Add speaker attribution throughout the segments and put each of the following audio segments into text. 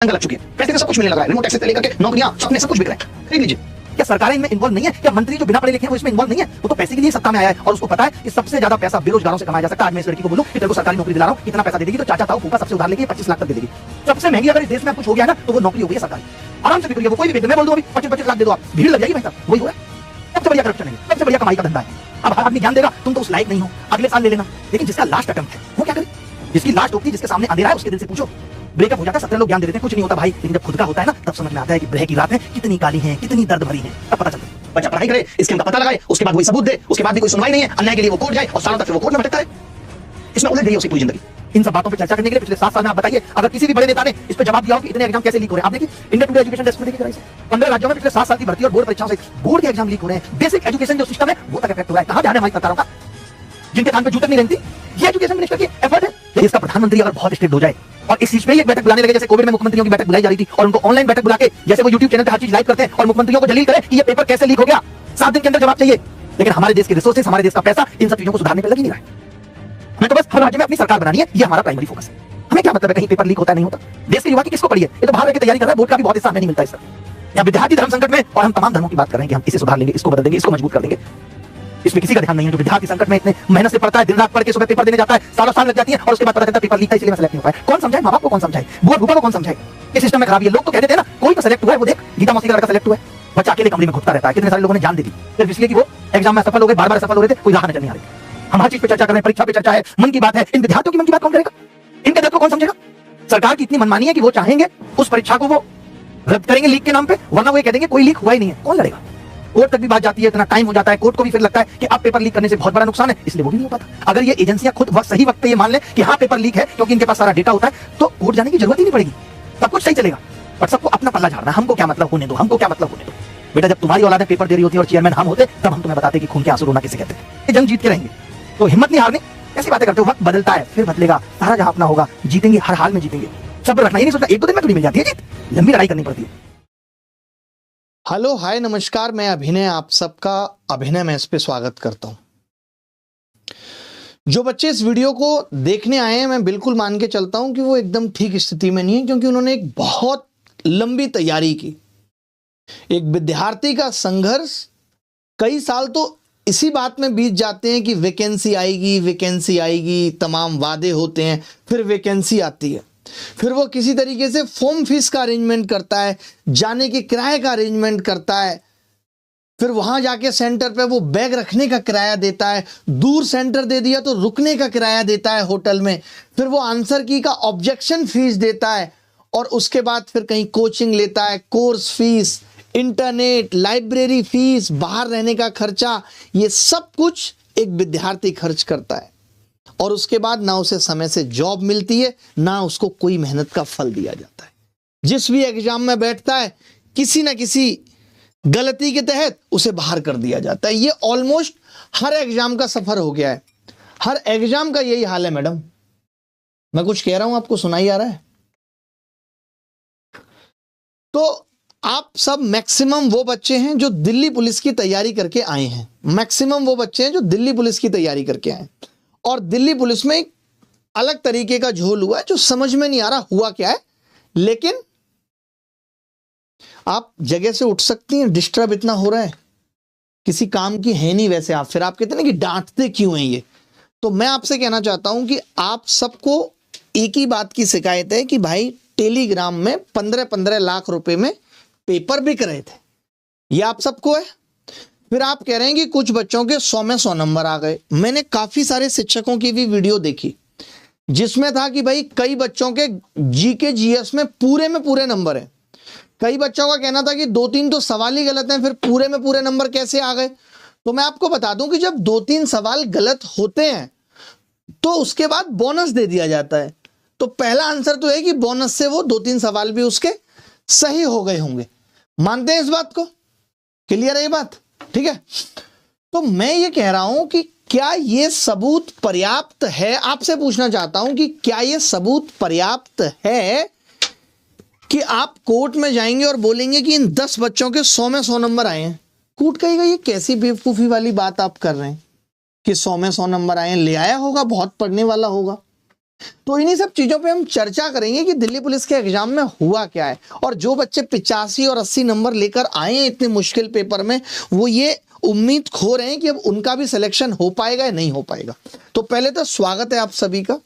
Speaker 1: लग चुकी है, पैसे से सब कुछ मिलने लगा है, रिमोट एक्सेस से लेकर के नौकरियां, सपने सब कुछ बिक रहे हैं। खरीद लीजिए। क्या सरकारें इनमें इन्वॉल्व नहीं है? क्या मंत्री जो बिना पढ़े लिखे हैं वो इसमें इन्वॉल्व नहीं है? वो तो पैसे के लिए सत्ता में आया है और उसको पता है कि सबसे ज्यादा पैसा बेरोजगारों से कमाया जा सकता है। आज मैं इस लड़की को बोलूं कि तेरे को सरकारी नौकरी दिला रहा हूं, इतना पैसा दे देगी तो चाचा ताऊ फूफा सबसे उधार लेके 25 लाख तक दे देगी। सबसे महंगी अगर इस देश में कुछ हो गया ना तो वो नौकरी हो गई है सरकारी। आराम से बिक रही है, वो कोई भी मैं बोल दूं अभी 25 लाख दे दो, आप भीड़ लग जाएगी भाई साहब। वही हो रहा है, सबसे बढ़िया करप्शन है, सबसे बढ़िया कमाई का धंधा है। अब हर आदमी ज्ञान देगा तुम तो उस लायक नहीं हो, अगले साल ले लेना। लेकिन जिसका लास्ट अटेम्प्ट है वो क्या करे? जिसकी लास्ट होती है, जिसके सामने अंधेरा है, उसके दिल से पूछो। ब्रेकअप हो जाता है, 17 लोग ज्ञान दे देते हैं, कुछ नहीं होता भाई, लेकिन जब खुद का होता है ना तब समझ में आता है कि ग्रह की रात है कितनी काली है, कितनी दर्द भरी है। तब पता चलता है। बच्चा पढ़ाई करे, इसके उनका पता लगाए, उसके बाद वही सबूत दे, उसके बाद भी कोई सुनवाई नहीं है, अन्याय के लिए वो कोर्ट जाए और सालों तक फिर वो कोर्ट में भटकता है। इसमें उलझ गई है उसकी पूरी जिंदगी। इन सब बातों पर चर्चा करने के लिए पिछले 7 साल में आप बताइए, अगर किसी भी बड़े नेता ने इस पर जवाब दिया हो कि इतने एग्जाम कैसे लीक हो रहे हैं। आप देखिए इंडियन टुडे एजुकेशन डेस्क में देखिए, 15 राज्यों में पिछले 7 साल की भर्ती और बोर्ड परीक्षाओं से बोर्ड के एग्जाम लीक हो रहे हैं। बेसिक एजुकेशन जो सिस्टम है वो तक इफेक्ट हो रहा है। कहां ध्यान है हमारी सरकारों का, जिनके कान पे जूतक नहीं रहती? ये एजुकेशन मिनिस्टर की एफर्ट है। लेकिन इसका प्रधानमंत्री अगर बहुत स्ट्रिक्ट हो जाए और इस चीज पे एक बैठक बुलाने लगे, जैसे कोविड में मुख्यमंत्रियों की बैठक बुलाई जा रही थी और उनको ऑनलाइन बैठक बुला के जैसे वो यूट्यूब चैनल पे हर चीज लाइव करते हैं और मुख्यमंत्रियों को जलील करे कि ये पेपर कैसे लीक हो गया, 7 दिन के अंदर जवाब चाहिए। लेकिन हमारे देश के रिसोर्सेस, हमारे देश का पैसा इन सब चीजों को सुधारने पे लग ही नहीं रहा है। हमें तो बस हर राज्य में अपनी सरकार बनानी है, ये हमारा प्राइमरी फोकस है। हमें क्या मतलब है कहीं पेपर लीक होता है नहीं होता? देश के युवा की किसको पड़ी है? ये तो बाहर रह के तैयारी कर रहा है, बोर्ड का भी बहुत हिस्सा हमें नहीं मिलता है सर। यहाँ विद्यार्थी धर्म संकट में और हम तमाम धर्मों की बात कर रहे हैं कि हम इसे सुधार लेंगे, इसको बदल देंगे, इसको मजबूत कर देंगे। इसमें किसी का ध्यान नहीं है। जो विद्यार्थी संकट में इतने मेहनत से पढ़ता है, दिन रात पढ़ के सुबह पेपर देने जाता है, सालों साल लग जाती है और उसके बाद पता चलता है पेपर लीक था इसलिए मैं सेलेक्ट नहीं हो पाया। कौन समझाए? माँ बाप को कौन समझाए? बुआ भूपा को कौन समझाए? इस सिस्टम में खराबी है। लोग तो कहते थे ना कोई तो सेलेक्ट हुआ है, वो देख गीता मौसी का लड़का सेलेक्ट हुआ है, बच्चा अकेले कमरे में घुटता रहता है। कितने सारे लोगों ने जान दे दी सिर्फ इसलिए कि वो एग्जाम में सफल हो गए, बार-बार सफल हो रहे थे, कोई राह नजर नहीं आ रही। हम हर चीज पे चर्चा कर रहे हैं, परीक्षा पे चर्चा है, मन की बात है। इन विद्यार्थियों की मन की बात कौन करेगा? इनके दर्द को कौन समझेगा? सरकार की इतनी मनमानी है कि वो चाहेंगे उस परीक्षा को वो रद्द करेंगे लीक के नाम पे, वरना वो ये कह देंगे कोई लीक हुआ ही नहीं है। कौन लड़ेगा? कोर्ट तक भी बात जाती है, इतना टाइम हो जाता है, कोर्ट को भी फिर लगता है कि अब पेपर लीक करने से बहुत बड़ा नुकसान है, इसलिए वो भी नहीं हो पाता। अगर ये एजेंसियां खुद सही वक्त पे ये मान ले कि हाँ पेपर लीक है क्योंकि इनके पास सारा डेटा होता है, तो कोर्ट जाने की जरूरत ही नहीं पड़ेगी, सब कुछ सही चलेगा। बट सबको अपना पल्ला झाड़ना, हमको क्या मतलब होने दो, हमको क्या मतलब होने दो। बेटा जब तुम्हारी औलादें पेपर दे रही होती है और चेयरमैन हम होते, तब हम तुम्हें बताते कि खून के आंसू रोना किसे कहते हैं। ये जंग जीत के रहेंगे, तो हिम्मत नहीं हारनी। ऐसी बातें करते हो, वक्त बदलता है फिर बदलेगा, सारा जहां अपना होगा, जीतेंगे, हर हाल में जीतेंगे। सब्र रखना, ये नहीं सोचना 1-2 दिन में थोड़ी मिल जाती है जीत, लंबी लड़ाई करनी पड़ती है।
Speaker 2: हेलो हाय नमस्कार, मैं अभिनय, आप सबका अभिनय में इस पे स्वागत करता हूं। जो बच्चे इस वीडियो को देखने आए हैं, मैं बिल्कुल मान के चलता हूं कि वो एकदम ठीक स्थिति में नहीं है, क्योंकि उन्होंने एक बहुत लंबी तैयारी की। एक विद्यार्थी का संघर्ष, कई साल तो इसी बात में बीत जाते हैं कि वैकेंसी आएगी, वैकेंसी आएगी, तमाम वादे होते हैं, फिर वैकेंसी आती है, फिर वो किसी तरीके से फॉर्म फीस का अरेंजमेंट करता है, जाने के किराए का अरेंजमेंट करता है, फिर वहां जाके सेंटर पे वो बैग रखने का किराया देता है, दूर सेंटर दे दिया तो रुकने का किराया देता है होटल में, फिर वो आंसर की का ऑब्जेक्शन फीस देता है, और उसके बाद फिर कहीं कोचिंग लेता है, course fees, internet, library fees, बाहर रहने का खर्चा, ये सब कुछ एक विद्यार्थी खर्च करता है। और उसके बाद ना उसे समय से जॉब मिलती है, ना उसको कोई मेहनत का फल दिया जाता है। जिस भी एग्जाम में बैठता है, किसी ना किसी गलती के तहत उसे बाहर कर दिया जाता है। ये ऑलमोस्ट हर एग्जाम का सफर हो गया है, हर एग्जाम का यही हाल है। मैडम मैं कुछ कह रहा हूं, आपको सुनाई आ रहा है? तो आप सब मैक्सिमम वो बच्चे हैं जो दिल्ली पुलिस की तैयारी करके आए हैं, मैक्सिमम वो बच्चे हैं जो दिल्ली पुलिस की तैयारी करके आए, और दिल्ली पुलिस में एक अलग तरीके का झोल हुआ है जो समझ में नहीं आ रहा हुआ क्या है। लेकिन आप जगह से उठ सकती हैं, डिस्टर्ब इतना हो रहा है, किसी काम की है नहीं वैसे आप, फिर आप कहते हैं कि डांटते क्यों हैं ये। तो मैं आपसे कहना चाहता हूं कि आप सबको एक ही बात की शिकायत है कि भाई टेलीग्राम में 15-15 लाख रुपए में पेपर बिक रहे थे, ये आप सबको है। फिर आप कह रहे हैं कि कुछ बच्चों के 100 में 100 नंबर आ गए। मैंने काफी सारे शिक्षकों की भी वीडियो देखी जिसमें था कि भाई कई बच्चों के जीके जीएस में पूरे नंबर है, कई बच्चों का कहना था कि 2-3 तो सवाल ही गलत हैं, फिर पूरे में पूरे नंबर कैसे आ गए। तो मैं आपको बता दूं कि जब 2-3 सवाल गलत होते हैं तो उसके बाद बोनस दे दिया जाता है। तो पहला आंसर तो है कि बोनस से वो 2-3 सवाल भी उसके सही हो गए होंगे। मानते हैं इस बात को? क्लियर है ये बात? ठीक है। तो मैं ये कह रहा हूं कि क्या ये सबूत पर्याप्त है? आपसे पूछना चाहता हूं कि क्या ये सबूत पर्याप्त है कि आप कोर्ट में जाएंगे और बोलेंगे कि इन 10 बच्चों के 100 में 100 नंबर आए हैं? कोर्ट कहेगा ये कैसी बेवकूफी वाली बात आप कर रहे हैं कि 100 में 100 नंबर आए हैं, ले आया होगा, बहुत पढ़ने वाला होगा। तो इन्हीं सब चीजों पे हम चर्चा करेंगे कि दिल्ली पुलिस के एग्जाम में हुआ क्या है, और जो बच्चे 85 और 80 नंबर लेकर आए हैं इतने मुश्किल पेपर में, वो ये उम्मीद खो रहे हैं कि अब उनका भी सिलेक्शन हो पाएगा या नहीं हो पाएगा। तो पहले तो स्वागत है आप सभी का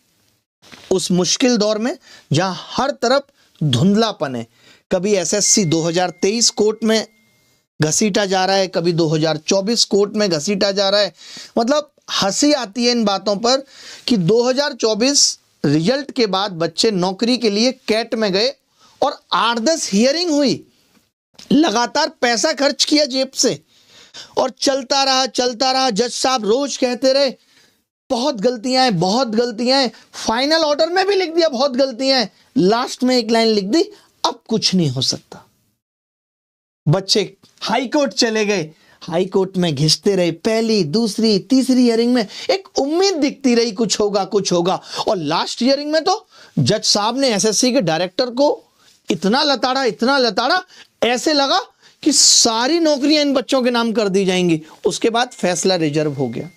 Speaker 2: उस मुश्किल दौर में जहां हर तरफ धुंधलापन है। कभी एसएससी 2023 कोर्ट में घसीटा जा रहा है, कभी 2024 कोर्ट में घसीटा जा रहा है। मतलब हंसी आती है इन बातों पर कि 2024 रिजल्ट के बाद बच्चे नौकरी के लिए कैट में गए और 8-10 हियरिंग हुई, लगातार पैसा खर्च किया जेब से और चलता रहा। जज साहब रोज कहते रहे बहुत गलतियां हैं, बहुत गलतियां हैं। फाइनल ऑर्डर में भी लिख दिया बहुत गलतियां हैं, लास्ट में एक लाइन लिख दी अब कुछ नहीं हो सकता। बच्चे हाई कोर्ट चले गए, हाई कोर्ट में घिसते रहे, पहली दूसरी तीसरी हियरिंग में एक उम्मीद दिखती रही कुछ होगा कुछ होगा, और लास्ट हियरिंग में तो जज साहब ने एसएससी के डायरेक्टर को इतना लताड़ा ऐसे लगा कि सारी नौकरियां इन बच्चों के नाम कर दी जाएंगी। उसके बाद फैसला रिजर्व हो गया।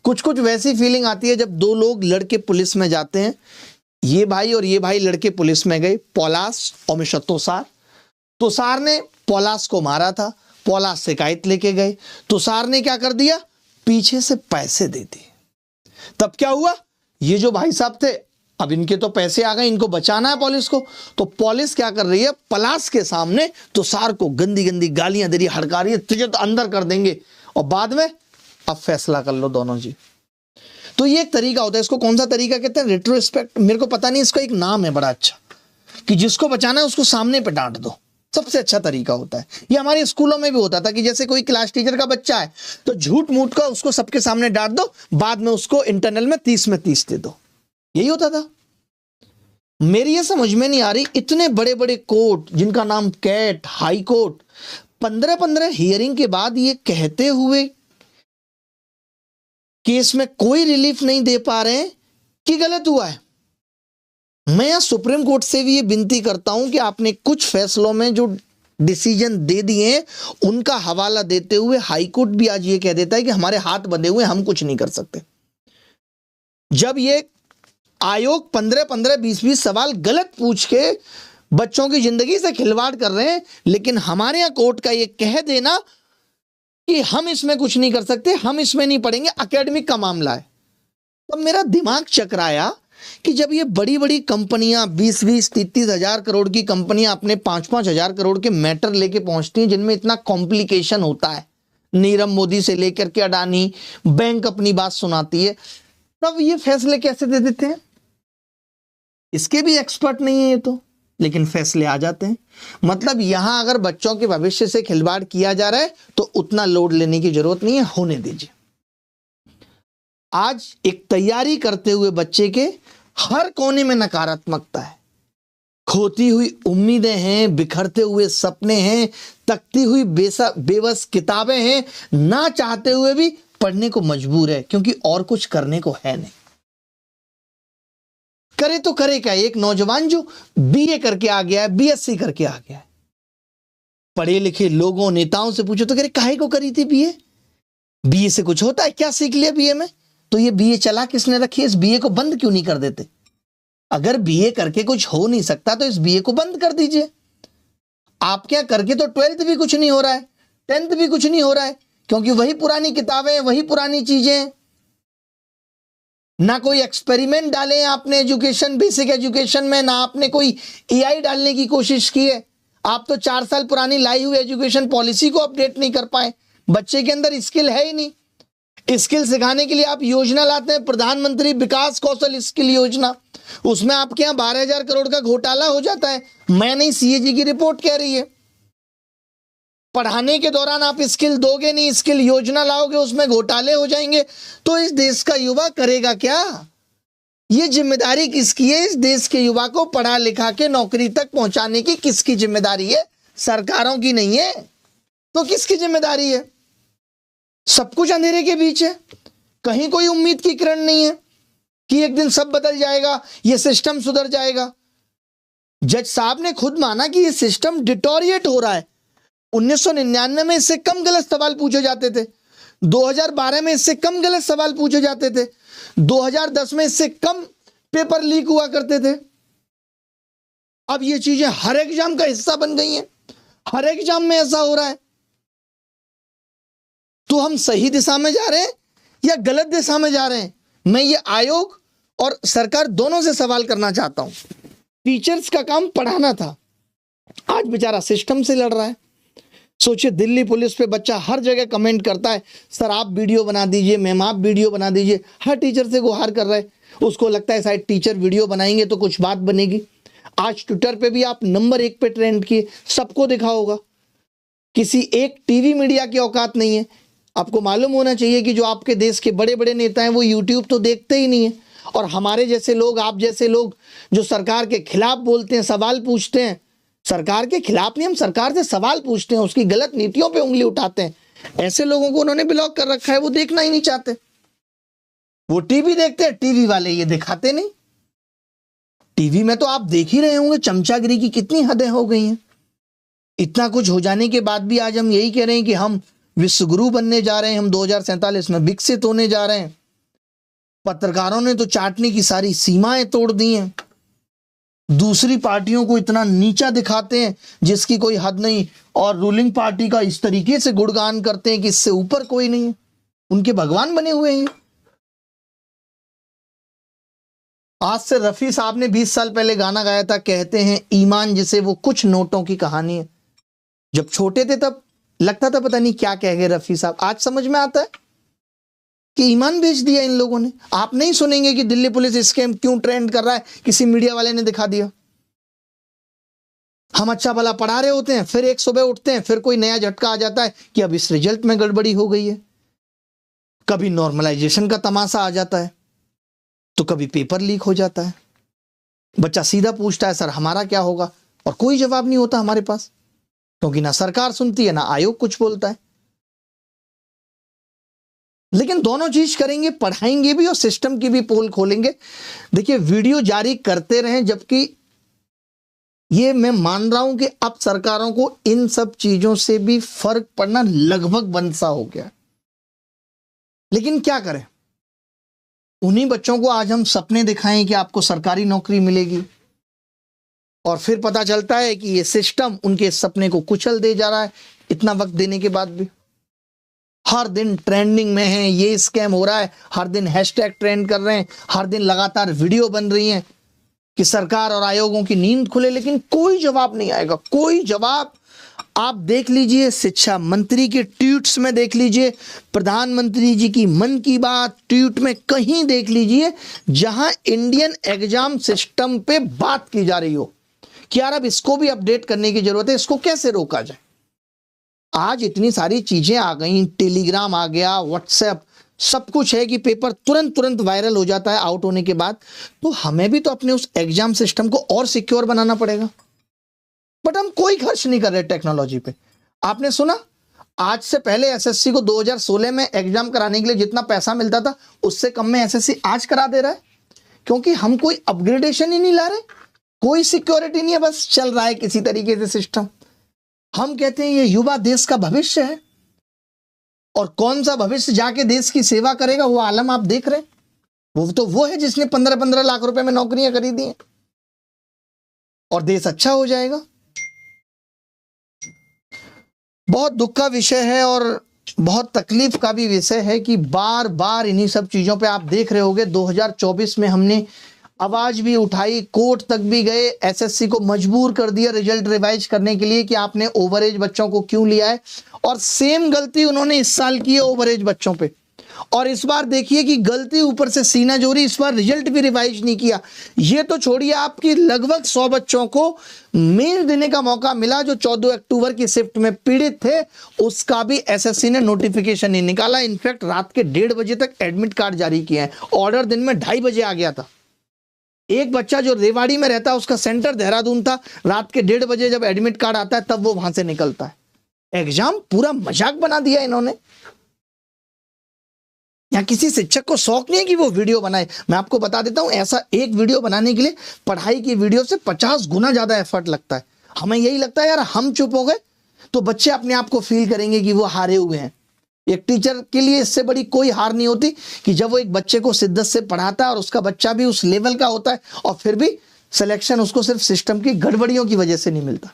Speaker 2: कुछ वैसी फीलिंग आती है जब दो लोग लड़के पुलिस में जाते हैं, ये भाई और ये भाई लड़के पुलिस में गए, पौलास और मिस्टर तुषार ने पौलास को मारा था, पौलास शिकायत लेके गए, तुषार ने क्या कर दिया, पीछे से पैसे दे दिए। तब क्या हुआ, ये जो भाई साहब थे अब इनके तो पैसे आ गए, इनको बचाना है पुलिस को, तो पुलिस क्या कर रही है, पलाश के सामने तुषार को गंदी गंदी गालियां दे रही, हड़का रही है, तुझे तो अंदर कर देंगे और बाद में अब फैसला कर लो दोनों जी। तो ये एक तरीका होता है, इसको कौन सा तरीका कहते हैं, रेट्रोस्पेक्ट, मेरे को पता नहीं, इसका एक नाम है बड़ा अच्छा, कि जिसको बचाना है उसको सामने पे डांट दो, सबसे अच्छा तरीका होता है। ये हमारे स्कूलों में भी होता था कि जैसे कोई क्लास टीचर का बच्चा है तो झूठ मूठ का उसको सबके सामने डांट दो, बाद में उसको इंटरनल में 30 में 30 दे दो, यही होता था। मेरी ये समझ में नहीं आ रही, इतने बड़े बड़े कोर्ट जिनका नाम कैट, हाई कोर्ट, 15-15 हियरिंग के बाद ये कहते हुए केस में कोई रिलीफ नहीं दे पा रहे हैं कि गलत हुआ है। मैं यहां सुप्रीम कोर्ट से भी ये विनती करता हूं कि आपने कुछ फैसलों में जो डिसीजन दे दिए हैं उनका हवाला देते हुए, हाई कोर्ट भी आज ये कह देता है कि हमारे हाथ बंधे हुए, हम कुछ नहीं कर सकते। जब ये आयोग 15-15, 20-20 सवाल गलत पूछ के बच्चों की जिंदगी से खिलवाड़ कर रहे हैं, लेकिन हमारे यहां कोर्ट का ये कह देना कि हम इसमें कुछ नहीं कर सकते, हम इसमें नहीं पढ़ेंगे, एकेडमिक का मामला है। तब मेरा दिमाग चकराया कि जब ये बड़ी बड़ी कंपनियां 20-20, 30-30 हजार करोड़ की कंपनियां अपने 5-5 हजार करोड़ के मैटर लेके पहुंचती हैं जिनमें इतना कॉम्प्लिकेशन होता है, नीरव मोदी से लेकर के अडानी, बैंक अपनी बात सुनाती है, तब ये फैसले कैसे दे देते हैं? इसके भी एक्सपर्ट नहीं है ये तो, लेकिन फैसले आ जाते हैं। मतलब यहां अगर बच्चों के भविष्य से खिलवाड़ किया जा रहा है तो उतना लोड लेने की जरूरत नहीं है, होने दीजिए। आज एक तैयारी करते हुए बच्चे के हर कोने में नकारात्मकता है, खोती हुई उम्मीदें हैं, बिखरते हुए सपने हैं, तकती हुई बेबस किताबें हैं, ना चाहते हुए भी पढ़ने को मजबूर है क्योंकि और कुछ करने को है नहीं। करे तो करे क्या, एक नौजवान जो बीए करके आ गया है, बीएससी करके आ गया है, पढ़े लिखे लोगों नेताओं से पूछो तो कह रहे काहे को करी थी बीए, बीए से कुछ होता है क्या, सीख लिया बीए में, तो ये बीए चला किसने रखी है, इस बीए को बंद क्यों नहीं कर देते? अगर बीए करके कुछ हो नहीं सकता तो इस बीए को बंद कर दीजिए। आप क्या करके तो 12th भी कुछ नहीं हो रहा है, 10th भी कुछ नहीं हो रहा है, क्योंकि वही पुरानी किताबें हैं, वही पुरानी चीजें हैं। ना कोई एक्सपेरिमेंट डाले आपने एजुकेशन, बेसिक एजुकेशन में, ना आपने कोई एआई डालने की कोशिश की है। आप तो 4 साल पुरानी लाई हुई एजुकेशन पॉलिसी को अपडेट नहीं कर पाए। बच्चे के अंदर स्किल है ही नहीं। स्किल सिखाने के लिए आप योजना लाते हैं, प्रधानमंत्री विकास कौशल स्किल योजना, उसमें आपके यहां 12,000 करोड़ का घोटाला हो जाता है। मैं नहीं, सीएजी की रिपोर्ट कह रही है। पढ़ाने के दौरान आप स्किल दोगे नहीं, स्किल योजना लाओगे, उसमें घोटाले हो जाएंगे, तो इस देश का युवा करेगा क्या? ये जिम्मेदारी किसकी है? इस देश के युवा को पढ़ा लिखा के नौकरी तक पहुंचाने की किसकी जिम्मेदारी है? सरकारों की नहीं है तो किसकी जिम्मेदारी है? सब कुछ अंधेरे के बीच है, कहीं कोई उम्मीद की किरण नहीं है कि एक दिन सब बदल जाएगा, ये सिस्टम सुधर जाएगा। जज साहब ने खुद माना कि ये सिस्टम डिटोरिएट हो रहा है। 1999 में इससे कम गलत सवाल पूछे जाते थे, 2012 में इससे कम गलत सवाल पूछे जाते थे, 2010 में इससे कम पेपर लीक हुआ करते थे। अब ये चीजें हर एग्जाम का हिस्सा बन गई हैं, हर एग्जाम में ऐसा हो रहा है। तो हम सही दिशा में जा रहे हैं या गलत दिशा में जा रहे हैं? मैं ये आयोग और सरकार दोनों से सवाल करना चाहता हूं। टीचर्स का काम पढ़ाना था, आज बेचारा सिस्टम से लड़ रहा है। सोचिए, दिल्ली पुलिस पे बच्चा हर जगह कमेंट करता है, सर आप वीडियो बना दीजिए, मैम आप वीडियो बना दीजिए, हर टीचर से गुहार कर रहा है। उसको लगता है शायद टीचर वीडियो बनाएंगे तो कुछ बात बनेगी। आज ट्विटर पे भी आप नंबर 1 पे ट्रेंड किए, सबको दिखा होगा। किसी एक टीवी मीडिया की औकात नहीं है। आपको मालूम होना चाहिए कि जो आपके देश के बड़े बड़े नेता हैं वो यूट्यूब तो देखते ही नहीं है, और हमारे जैसे लोग, आप जैसे लोग जो सरकार के खिलाफ बोलते हैं, सवाल पूछते हैं, सरकार के खिलाफ नहीं, हम सरकार से सवाल पूछते हैं, उसकी गलत नीतियों पे उंगली उठाते हैं, ऐसे लोगों को उन्होंने ब्लॉक कर रखा है। वो देखना ही नहीं चाहते। वो टीवी देखते हैं, टीवी वाले ये दिखाते नहीं। टीवी में तो आप देख ही रहे होंगे चमचागिरी की कितनी हदें हो गई हैं। इतना कुछ हो जाने के बाद भी आज हम यही कह रहे हैं कि हम विश्वगुरु बनने जा रहे हैं, हम 2047 में विकसित होने जा रहे हैं। पत्रकारों ने तो चाटने की सारी सीमाएं तोड़ दी हैं। दूसरी पार्टियों को इतना नीचा दिखाते हैं जिसकी कोई हद नहीं, और रूलिंग पार्टी का इस तरीके से गुणगान करते हैं कि इससे ऊपर कोई नहीं है, उनके भगवान बने हुए हैं। आज से रफी साहब ने 20 साल पहले गाना गाया था, कहते हैं ईमान जिसे वो कुछ नोटों की कहानी है। जब छोटे थे तब लगता था पता नहीं क्या कह गए रफी साहब, आज समझ में आता है कि ईमान बेच दिया इन लोगों ने। आप नहीं सुनेंगे कि दिल्ली पुलिस स्कैम क्यों ट्रेंड कर रहा है, किसी मीडिया वाले ने दिखा दिया। हम अच्छा भला पढ़ा रहे होते हैं, फिर एक सुबह उठते हैं, फिर कोई नया झटका आ जाता है कि अब इस रिजल्ट में गड़बड़ी हो गई है। कभी नॉर्मलाइजेशन का तमाशा आ जाता है, तो कभी पेपर लीक हो जाता है। बच्चा सीधा पूछता है सर हमारा क्या होगा, और कोई जवाब नहीं होता हमारे पास, क्योंकि ना सरकार सुनती है ना आयोग कुछ बोलता है। लेकिन दोनों चीज करेंगे, पढ़ाएंगे भी और सिस्टम की भी पोल खोलेंगे। देखिए, वीडियो जारी करते रहें, जबकि ये मैं मान रहा हूं कि अब सरकारों को इन सब चीजों से भी फर्क पड़ना लगभग बंद सा हो गया। लेकिन क्या करें, उन्हीं बच्चों को आज हम सपने दिखाएं कि आपको सरकारी नौकरी मिलेगी, और फिर पता चलता है कि ये सिस्टम उनके सपने को कुचल दे जा रहा है। इतना वक्त देने के बाद भी हर दिन ट्रेंडिंग में है, ये स्कैम हो रहा है, हर दिन हैशटैग ट्रेंड कर रहे हैं, हर दिन लगातार वीडियो बन रही हैं कि सरकार और आयोगों की नींद खुले, लेकिन कोई जवाब नहीं आएगा, कोई जवाब। आप देख लीजिए, शिक्षा मंत्री के ट्वीट्स में देख लीजिए, प्रधानमंत्री जी की मन की बात ट्वीट में कहीं देख लीजिए जहां इंडियन एग्जाम सिस्टम पे बात की जा रही हो कि यार अब इसको भी अपडेट करने की जरूरत है, इसको कैसे रोका जाए। आज इतनी सारी चीजें आ गई, टेलीग्राम आ गया, व्हाट्सएप, सब कुछ है कि पेपर तुरंत तुरंत वायरल हो जाता है आउट होने के बाद। तो हमें भी तो अपने उस एग्जाम सिस्टम को और सिक्योर बनाना पड़ेगा, बट हम कोई खर्च नहीं कर रहे टेक्नोलॉजी पे। आपने सुना, आज से पहले एसएससी को 2016 में एग्जाम कराने के लिए जितना पैसा मिलता था उससे कम में एसएससी आज करा दे रहा है, क्योंकि हम कोई अपग्रेडेशन ही नहीं ला रहे, कोई सिक्योरिटी नहीं है, बस चल रहा है किसी तरीके से सिस्टम। हम कहते हैं ये युवा देश का भविष्य है, और कौन सा भविष्य जाके देश की सेवा करेगा वो आलम आप देख रहे हैं। वो तो वो है जिसने 15-15 लाख रुपए में नौकरियां खरीदी हैं, और देश अच्छा हो जाएगा। बहुत दुख का विषय है और बहुत तकलीफ का भी विषय है कि बार बार इन्हीं सब चीजों पे आप देख रहे होंगे। 2024 में हमने आवाज भी उठाई, कोर्ट तक भी गए, एसएससी को मजबूर कर दिया रिजल्ट रिवाइज करने के लिए कि आपने ओवरेज बच्चों को क्यों लिया है, और सेम गलती उन्होंने इस साल की है ओवरेज बच्चों पे। और इस बार देखिए कि गलती ऊपर से सीना जोरी, इस बार रिजल्ट भी रिवाइज नहीं किया। ये तो छोड़िए, आपकी लगभग 100 बच्चों को मेल देने का मौका मिला जो 14 अक्टूबर की शिफ्ट में पीड़ित थे, उसका भी एसएससी ने नोटिफिकेशन नहीं निकाला। इनफैक्ट रात के 1:30 बजे तक एडमिट कार्ड जारी किए हैं, ऑर्डर दिन में 2:30 बजे आ गया था। एक बच्चा जो रेवाड़ी में रहता है उसका सेंटर देहरादून था, रात के 1:30 बजे जब एडमिट कार्ड आता है तब वो वहां से निकलता है। एग्जाम पूरा मजाक बना दिया इन्होंने। या किसी शिक्षक को शौक नहीं है कि वो वीडियो बनाए। मैं आपको बता देता हूं, ऐसा एक वीडियो बनाने के लिए पढ़ाई की वीडियो से 50 गुना ज्यादा एफर्ट लगता है। हमें यही लगता है यार हम चुप हो गए तो बच्चे अपने आप को फील करेंगे कि वो हारे हुए हैं, एक टीचर के लिए इससे बड़ी कोई हार नहीं होती कि जब वो एक बच्चे को शिद्दत से पढ़ाता है और उसका बच्चा भी उस लेवल का होता है और फिर भी सिलेक्शन उसको सिर्फ सिस्टम की गड़बड़ियों की वजह से नहीं मिलता।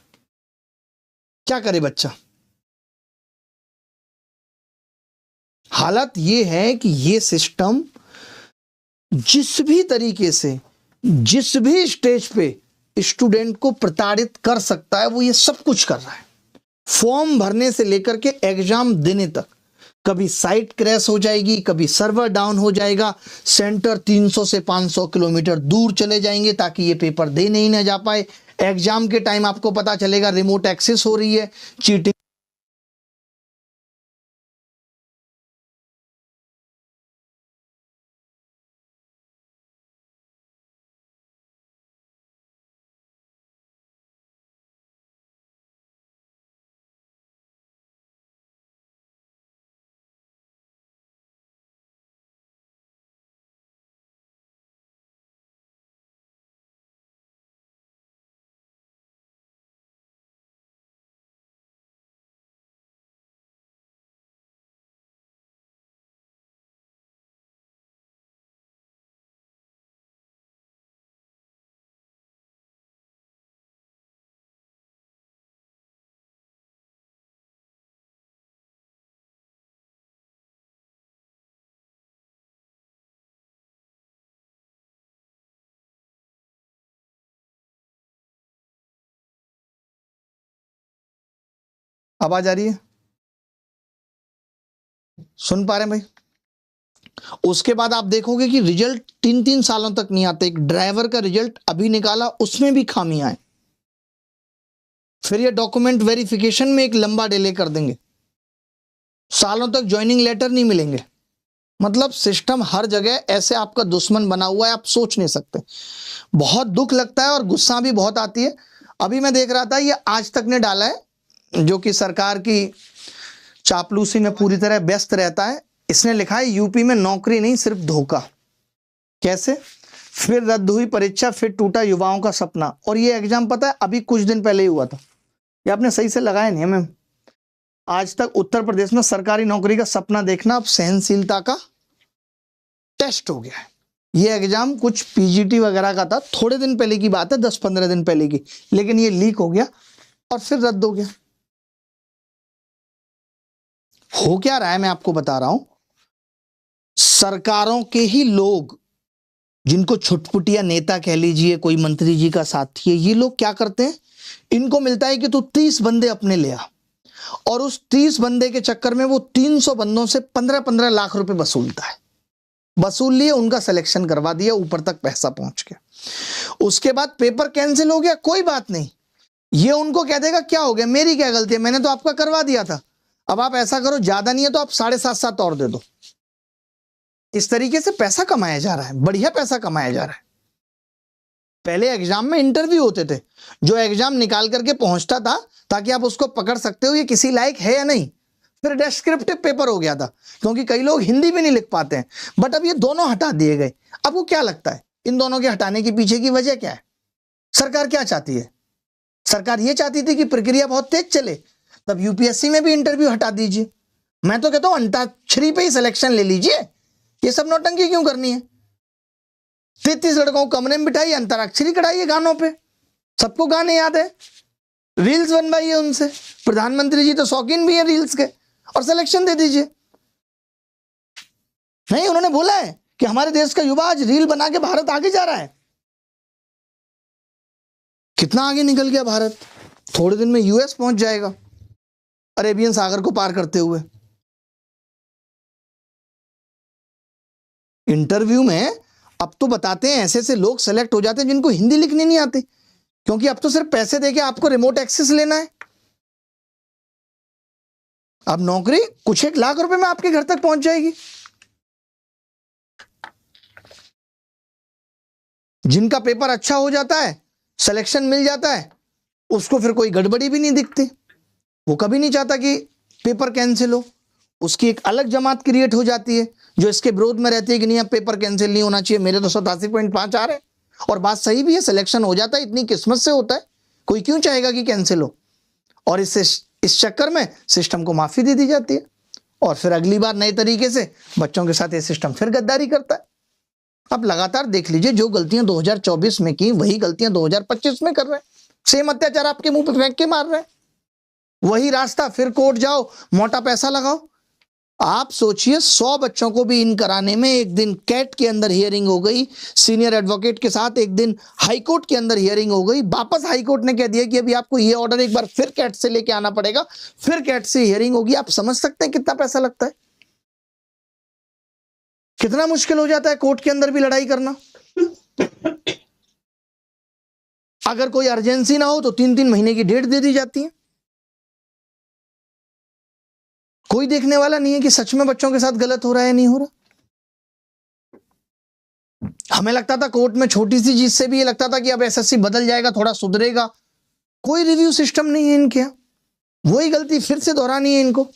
Speaker 2: क्या करे बच्चा? हालत ये है कि ये सिस्टम जिस भी तरीके से जिस भी स्टेज पे स्टूडेंट को प्रताड़ित कर सकता है वो ये सब कुछ कर रहा है। फॉर्म भरने से लेकर के एग्जाम देने तक कभी साइट क्रैश हो जाएगी, कभी सर्वर डाउन हो जाएगा, सेंटर 300 से 500 किलोमीटर दूर चले जाएंगे ताकि ये पेपर दे नहीं ना जा पाए। एग्जाम के टाइम आपको पता चलेगा रिमोट एक्सेस हो रही है, चीटिंग। आवाज आ रही है? सुन पा रहे हैं भाई? उसके बाद आप देखोगे कि रिजल्ट 3-3 सालों तक नहीं आते। एक ड्राइवर का रिजल्ट अभी निकाला, उसमें भी खामियां हैं। फिर ये डॉक्यूमेंट वेरिफिकेशन में एक लंबा डिले कर देंगे, सालों तक ज्वाइनिंग लेटर नहीं मिलेंगे। मतलब सिस्टम हर जगह ऐसे आपका दुश्मन बना हुआ है, आप सोच नहीं सकते। बहुत दुख लगता है और गुस्सा भी बहुत आती है। अभी मैं देख रहा था, ये आज तक ने डाला है, जो कि सरकार की चापलूसी में पूरी तरह व्यस्त रहता है। इसने लिखा है यूपी में नौकरी नहीं सिर्फ धोखा। कैसे? फिर रद्द हुई परीक्षा, फिर टूटा युवाओं का सपना। और ये एग्जाम पता है अभी कुछ दिन पहले ही हुआ था। ये आपने सही से लगाया नहीं है मैम। आज तक उत्तर प्रदेश में सरकारी नौकरी का सपना देखना अब सहनशीलता का टेस्ट हो गया है। ये एग्जाम कुछ पीजीटी वगैरह का था, थोड़े दिन पहले की बात है, 10-15 दिन पहले की, लेकिन ये लीक हो गया और फिर रद्द हो गया। हो क्या रहा है मैं आपको बता रहा हूं। सरकारों के ही लोग, जिनको छुटपुटिया नेता कह लीजिए, कोई मंत्री जी का साथी है, ये लोग क्या करते हैं, इनको मिलता है कि तू 30 बंदे अपने ले आ, और उस 30 बंदे के चक्कर में वो 300 बंदों से 15-15 लाख रुपए वसूलता है। वसूल लिए, उनका सिलेक्शन करवा दिया, ऊपर तक पैसा पहुंच गया। उसके बाद पेपर कैंसिल हो गया, कोई बात नहीं, ये उनको कह देगा क्या हो गया, मेरी क्या गलती है, मैंने तो आपका करवा दिया था। अब आप ऐसा करो, ज्यादा नहीं है तो आप 7.5 और दे दो। इस तरीके से पैसा कमाया जा रहा है, बढ़िया पैसा कमाया जा रहा है। पहले एग्जाम में इंटरव्यू होते थे, जो एग्जाम निकाल करके पहुंचता था ताकि आप उसको पकड़ सकते हो ये किसी लायक है या नहीं। फिर डिस्क्रिप्टिव पेपर हो गया था, क्योंकि कई लोग हिंदी भी नहीं लिख पाते हैं। बट अब ये दोनों हटा दिए गए। आपको क्या लगता है इन दोनों के हटाने के पीछे की वजह क्या है? सरकार क्या चाहती है? सरकार ये चाहती थी कि प्रक्रिया बहुत तेज चले, तब यूपीएससी में भी इंटरव्यू हटा दीजिए। मैं तो कहता हूं अंताक्षरी पे ही सिलेक्शन ले लीजिए, ये सब नौटंकी क्यों करनी है? 33 लड़कों को कमरे में बिठाइए, अंतराक्षरी कराइए गानों पे, सबको गाने याद है, रील्स बनवाइए उनसे। प्रधानमंत्री जी तो शौकीन भी है रील्स के, और सिलेक्शन दे दीजिए। नहीं, उन्होंने बोला है कि हमारे देश का युवा आज रील बना के भारत आगे जा रहा है। कितना आगे निकल गया भारत, थोड़े दिन में यूएस पहुंच जाएगा अरेबियन सागर को पार करते हुए। इंटरव्यू में अब तो बताते हैं ऐसे ऐसे लोग सेलेक्ट हो जाते हैं जिनको हिंदी लिखनी नहीं आती, क्योंकि अब तो सिर्फ पैसे देके आपको रिमोट एक्सेस लेना है। अब नौकरी कुछ 1 लाख रुपए में आपके घर तक पहुंच जाएगी। जिनका पेपर अच्छा हो जाता है, सिलेक्शन मिल जाता है, उसको फिर कोई गड़बड़ी भी नहीं दिखती। वो कभी नहीं चाहता कि पेपर कैंसिल हो। उसकी एक अलग जमात क्रिएट हो जाती है जो इसके विरोध में रहती है कि नहीं, अब पेपर कैंसिल नहीं होना चाहिए, मेरे तो 87.5 आ रहे हैं। और बात सही भी है, सिलेक्शन हो जाता है, इतनी किस्मत से होता है, कोई क्यों चाहेगा कि कैंसिल हो। और इस चक्कर में सिस्टम को माफी दे दी जाती है और फिर अगली बार नए तरीके से बच्चों के साथ ये सिस्टम फिर गद्दारी करता है। अब लगातार देख लीजिए, जो गलतियां 2024 में की वही गलतियां 2025 में कर रहे हैं। सेम अत्याचार आपके मुंह पे फेंक के मार रहे हैं। वही रास्ता, फिर कोर्ट जाओ, मोटा पैसा लगाओ। आप सोचिए 100 बच्चों को भी इन कराने में एक दिन कैट के अंदर हियरिंग हो गई, सीनियर एडवोकेट के साथ एक दिन हाई कोर्ट के अंदर हियरिंग हो गई, वापस हाई कोर्ट ने कह दिया कि अभी आपको ये ऑर्डर एक बार फिर कैट से लेके आना पड़ेगा, फिर कैट से हियरिंग होगी। आप समझ सकते हैं कितना पैसा लगता है, कितना मुश्किल हो जाता है कोर्ट के अंदर भी लड़ाई करना। अगर कोई अर्जेंसी ना हो तो 3-3 महीने की डेट दे दी जाती है। कोई देखने वाला नहीं है कि सच में बच्चों के साथ गलत हो रहा है नहीं हो रहा। हमें लगता था कोर्ट में छोटी सी चीज से भी ये लगता था कि अब एसएससी बदल जाएगा, थोड़ा सुधरेगा। कोई रिव्यू सिस्टम नहीं है इनके यहाँ, वही गलती फिर से दोहरानी है इनको।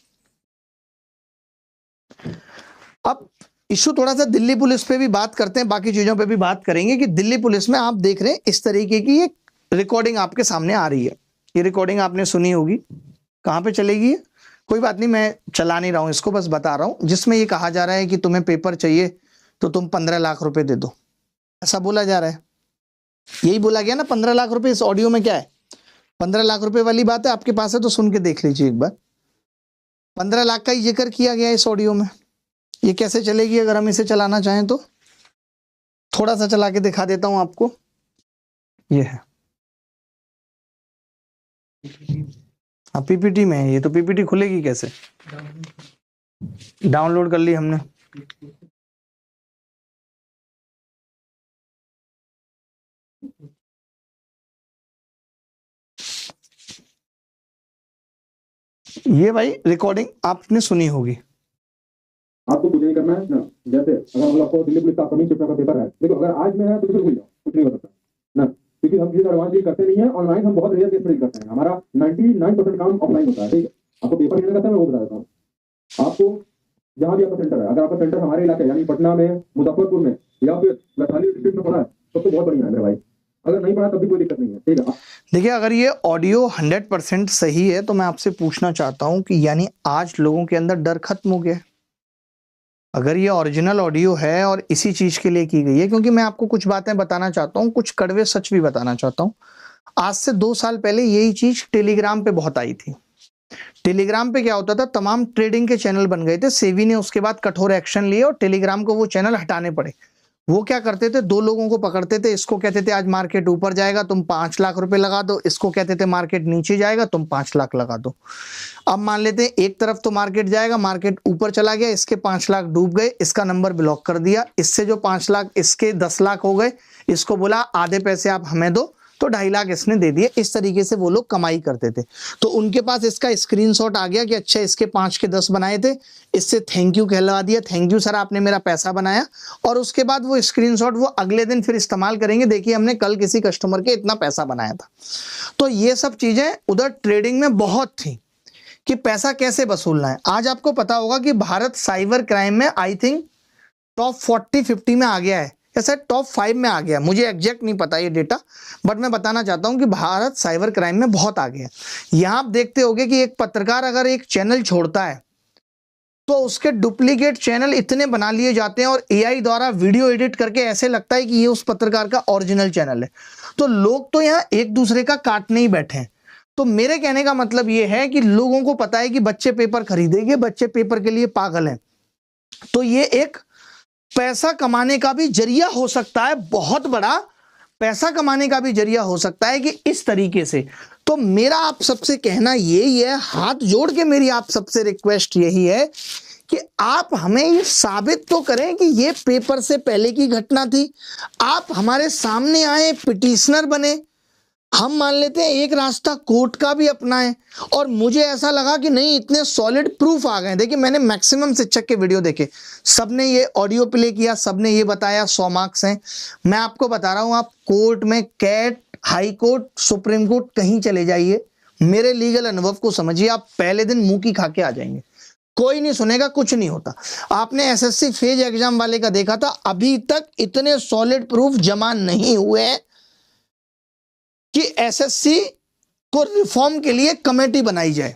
Speaker 2: अब इशू थोड़ा सा दिल्ली पुलिस पे भी बात करते हैं, बाकी चीजों पे भी बात करेंगे कि दिल्ली पुलिस में आप देख रहे हैं इस तरीके की एक रिकॉर्डिंग आपके सामने आ रही है। ये रिकॉर्डिंग आपने सुनी होगी, कहां पे चलेगी है? कोई बात नहीं, मैं चला नहीं रहा हूं इसको, बस बता रहा हूं। जिसमें ये कहा जा रहा है कि तुम्हें पेपर चाहिए तो तुम 15 लाख रुपए दे दो, ऐसा बोला जा रहा है। यही बोला गया ना 15 लाख रुपए। इस ऑडियो में क्या है, 15 लाख रुपए वाली बात है। आपके पास है तो सुन के देख लीजिए एक बार। 15 लाख का ही जिक्र किया गया है इस ऑडियो में। ये कैसे चलेगी अगर हम इसे चलाना चाहें तो? थोड़ा सा चला के दिखा देता हूं आपको। ये है, हाँ पीपीटी में है ये, तो पीपीटी खुलेगी कैसे? डाउनलोड कर ली हमने। ये भाई रिकॉर्डिंग आपने सुनी होगी।
Speaker 3: आपको कुछ नहीं करना है ना। जैसे अगर मतलब आपको दिल्ली पुलिस का कमी चुपना का पेपर है, देखो अगर आज में है तो भूल जाओ, कुछ नहीं हो सकता ना, क्योंकि हम किसी एडवांस डील करते नहीं है। ऑनलाइन हम बहुत रेयर केस डील करते हैं, हमारा 99% काम ऑफलाइन होता है। ठीक है, आपको पेपर लेना रहता है, मैं वो बता देता हूँ आपको। जहाँ भी आपका सेंटर है, अगर आपका सेंटर हमारे इलाके यानी पटना में, मुजफ्फरपुर में या फिर वैशाली डिस्ट्रिक्ट में पड़ा है तो बहुत बढ़िया है मेरे भाई। अगर नहीं पड़ा तब भी कोई दिक्कत नहीं है। ठीक है,
Speaker 2: देखिए अगर ये ऑडियो 100% सही है तो मैं आपसे पूछना चाहता हूं कि यानी आज लोगों के अंदर डर खत्म हो गया। अगर ये ओरिजिनल ऑडियो है और इसी चीज के लिए की गई है, क्योंकि मैं आपको कुछ बातें बताना चाहता हूं, कुछ कड़वे सच भी बताना चाहता हूं। आज से 2 साल पहले यही चीज टेलीग्राम पे बहुत आई थी। टेलीग्राम पे क्या होता था, तमाम ट्रेडिंग के चैनल बन गए थे। सेबी ने उसके बाद कठोर एक्शन लिए और टेलीग्राम को वो चैनल हटाने पड़े। वो क्या करते थे, 2 लोगों को पकड़ते थे, इसको कहते थे आज मार्केट ऊपर जाएगा तुम 5 लाख रुपए लगा दो, इसको कहते थे मार्केट नीचे जाएगा तुम 5 लाख लगा दो। अब मान लेते हैं एक तरफ तो मार्केट जाएगा, मार्केट ऊपर चला गया, इसके 5 लाख डूब गए, इसका नंबर ब्लॉक कर दिया। इससे जो 5 लाख, इसके 10 लाख हो गए, इसको बोला आधे पैसे आप हमें दो, तो 2.5 लाख इसने दे दिए। इस तरीके से वो लोग कमाई करते थे। तो उनके पास इसका स्क्रीनशॉट आ गया कि अच्छा इसके 5 के 10 बनाए थे, इससे थैंक यू कहलवा दिया, थैंक यू सर आपने मेरा पैसा बनाया। और उसके बाद वो स्क्रीनशॉट वो अगले दिन फिर इस्तेमाल करेंगे, देखिए हमने कल किसी कस्टमर के इतना पैसा बनाया था। तो ये सब चीजें उधर ट्रेडिंग में बहुत थी कि पैसा कैसे वसूलना है। आज आपको पता होगा कि भारत साइबर क्राइम में आई थिंक टॉप 40-50 में आ गया है, ऐसा टॉप 5 में आ गया। मुझे एग्जैक्ट नहीं पता ये डेटा, बट मैं बताना चाहता हूं कि भारत साइबर क्राइम में बहुत आ गया। यहां आप देखते होंगे कि एक पत्रकार अगर एक चैनल छोड़ता है तो उसके डुप्लीकेट चैनल इतने बना लिए जाते हैं और एआई द्वारा वीडियो एडिट करके ऐसे लगता है कि ये उस पत्रकार का ओरिजिनल चैनल है। तो लोग तो यहाँ एक दूसरे का काटने ही बैठे हैं। तो मेरे कहने का मतलब ये है कि लोगों को पता है कि बच्चे पेपर खरीदेंगे, बच्चे पेपर के लिए पागल हैं। तो ये एक पैसा कमाने का भी जरिया हो सकता है, बहुत बड़ा पैसा कमाने का भी जरिया हो सकता है कि इस तरीके से। तो मेरा आप सबसे कहना यही है, हाथ जोड़ के मेरी आप सबसे रिक्वेस्ट यही है कि आप हमें ये साबित तो करें कि ये पेपर से पहले की घटना थी। आप हमारे सामने आए, पिटिशनर बने, हम मान लेते हैं एक रास्ता कोर्ट का भी अपनाएं। और मुझे ऐसा लगा कि नहीं, इतने सॉलिड प्रूफ आ गए। देखिए मैंने मैक्सिमम शिक्षक के वीडियो देखे, सबने ये ऑडियो प्ले किया, सबने ये बताया 100 मार्क्स हैं। मैं आपको बता रहा हूं, आप कोर्ट में, CAT, high court, supreme court कहीं चले जाइए, मेरे लीगल अनुभव को समझिए, आप पहले दिन मुंह की खा के आ जाएंगे, कोई नहीं सुनेगा, कुछ नहीं होता। आपने एसएससी फेज एग्जाम वाले का देखा था, अभी तक इतने सॉलिड प्रूफ जमा नहीं हुए कि एसएससी को रिफॉर्म के लिए कमेटी बनाई जाए।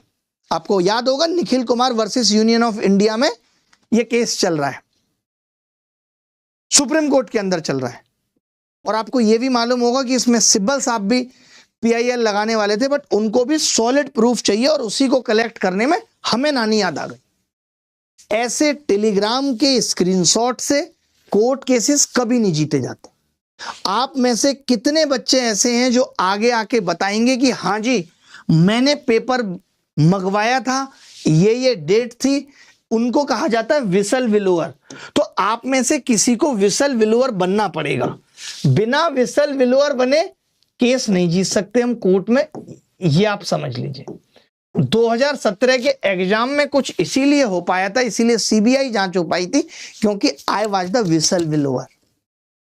Speaker 2: आपको याद होगा Nikhil Kumar versus union of India में यह केस चल रहा है, सुप्रीम कोर्ट के अंदर चल रहा है। और आपको यह भी मालूम होगा कि इसमें सिब्बल साहब भी PIL लगाने वाले थे, बट उनको भी सॉलिड प्रूफ चाहिए और उसी को कलेक्ट करने में हमें नानी याद आ गई। ऐसे टेलीग्राम के स्क्रीनशॉट से कोर्ट केसेस कभी नहीं जीते जाते। आप में से कितने बच्चे ऐसे हैं जो आगे आके बताएंगे कि हाँ जी मैंने पेपर मंगवाया था, ये डेट थी। उनको कहा जाता है विसल विलोअर। तो आप में से किसी को विसल विलोअर बनना पड़ेगा। बिना विसल विलोअर बने केस नहीं जीत सकते हम कोर्ट में, ये आप समझ लीजिए। 2017 के एग्जाम में कुछ इसीलिए हो पाया था, इसीलिए CBI जांच हो पाई थी, क्योंकि आई वाज द विसल विलोअर,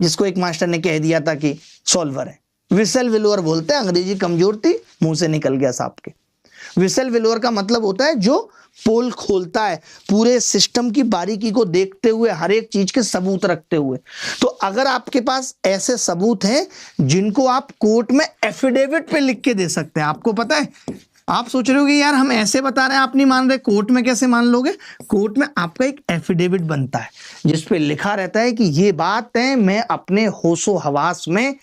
Speaker 2: जिसको एक मास्टर ने कह दिया था कि सॉल्वर है। विसल विलोअर बोलते हैं, अंग्रेजी कमजोर थी, मुंह से निकल गया साहब के। विसल विलोअर का मतलब होता है जो पोल खोलता है, पूरे सिस्टम की बारीकी को देखते हुए, हर एक चीज के सबूत रखते हुए। तो अगर आपके पास ऐसे सबूत हैं जिनको आप कोर्ट में एफिडेविट पे लिख के दे सकते हैं, आपको पता है, आप सोच रहे हो कि यार हम ऐसे बता रहे हैं, आप नहीं मान रहे, कोर्ट में कैसे मान लोगे? कोर्ट में आपका एक एफिडेविट बनता है जिसपे लिखा रहता है कि ये बात है, मैं अपने होशो हवास में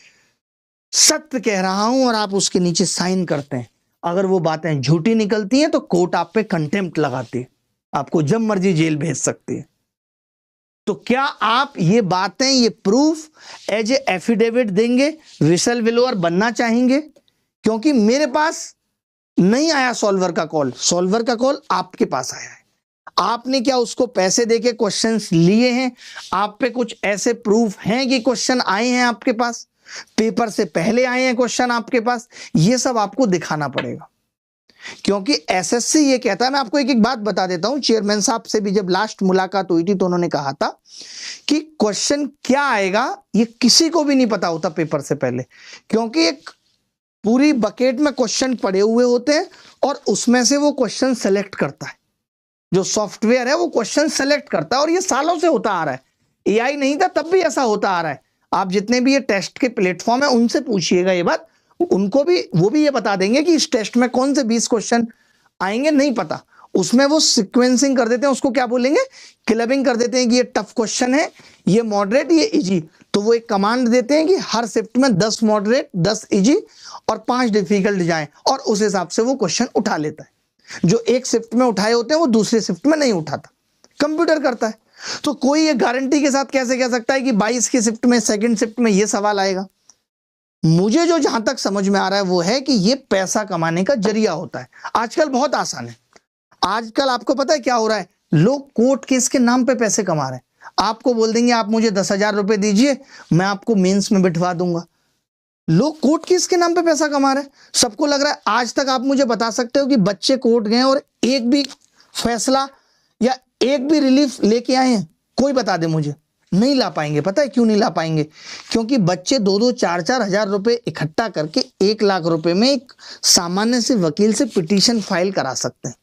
Speaker 2: सत्य कह रहा हूं, और आप उसके नीचे साइन करते हैं। अगर वो बातें झूठी निकलती हैं तो कोर्ट आप पे कंटेम्प्ट लगाती है, आपको जब मर्जी जेल भेज सकती है। तो क्या आप ये बातें, ये प्रूफ एज ए एफिडेविट देंगे? विसल विलोअर बनना चाहेंगे? क्योंकि मेरे पास नहीं आया सॉल्वर का कॉल, सॉल्वर का कॉल आपके पास आया है। आपने क्या उसको पैसे देके क्वेश्चंस लिए हैं? आप पे कुछ ऐसे प्रूफ हैं कि क्वेश्चन आए हैं आपके पास, पेपर से पहले आए हैं क्वेश्चन आपके पास? ये सब आपको दिखाना पड़ेगा, क्योंकि SSC ये कहता है। मैं आपको एक एक बात बता देता हूं। चेयरमैन साहब से भी जब लास्ट मुलाकात हुई थी तो उन्होंने कहा था कि क्वेश्चन क्या आएगा ये किसी को भी नहीं पता होता पेपर से पहले, क्योंकि एक पूरी बकेट में क्वेश्चन पड़े हुए होते हैं और उसमें से वो क्वेश्चन सेलेक्ट करता है। जो सॉफ्टवेयर है वो क्वेश्चन सेलेक्ट करता है, और ये सालों से होता आ रहा है। AI नहीं था तब भी ऐसा होता आ रहा है। आप जितने भी ये टेस्ट के प्लेटफॉर्म है उनसे पूछिएगा ये बात, उनको भी, वो भी ये बता देंगे कि इस टेस्ट में कौन से 20 क्वेश्चन आएंगे, नहीं पता। उसमें वो सीक्वेंसिंग कर देते हैं, उसको क्या बोलेंगे, क्लबिंग कर देते हैं कि ये टफ क्वेश्चन है, ये मॉडरेट, ये इजी। तो वो एक कमांड देते हैं कि हर शिफ्ट में 10 मॉडरेट, 10 इजी और 5 डिफिकल्ट जाएं, और उस हिसाब से वो क्वेश्चन उठा लेता है। जो एक शिफ्ट में उठाए होते हैं वो दूसरे शिफ्ट में नहीं उठाता, कंप्यूटर करता है। तो कोई ये गारंटी के साथ कैसे कह सकता है कि 22 की शिफ्ट में, सेकंड शिफ्ट में ये सवाल आएगा? मुझे जो जहां तक समझ में आ रहा है वो है कि ये पैसा कमाने का जरिया होता है। आजकल बहुत आसान है। आजकल आपको पता है क्या हो रहा है? लोग कोर्ट केस के नाम पे पैसे कमा रहे हैं। आपको बोल देंगे आप मुझे 10,000 रुपए दीजिए, मैं आपको मेंस में बिठवा दूंगा। लोग कोर्ट केस के नाम पे पैसा कमा रहे हैं। सबको लग रहा है, आज तक आप मुझे बता सकते हो कि बच्चे कोर्ट गए और एक भी फैसला या एक भी रिलीफ लेके आए हैं? कोई बता दे मुझे। नहीं ला पाएंगे। पता है क्यों नहीं ला पाएंगे? क्योंकि बच्चे 2-2, 4-4 हजार रुपए इकट्ठा करके 1 लाख रुपए में एक सामान्य से वकील से पिटीशन फाइल करा सकते हैं।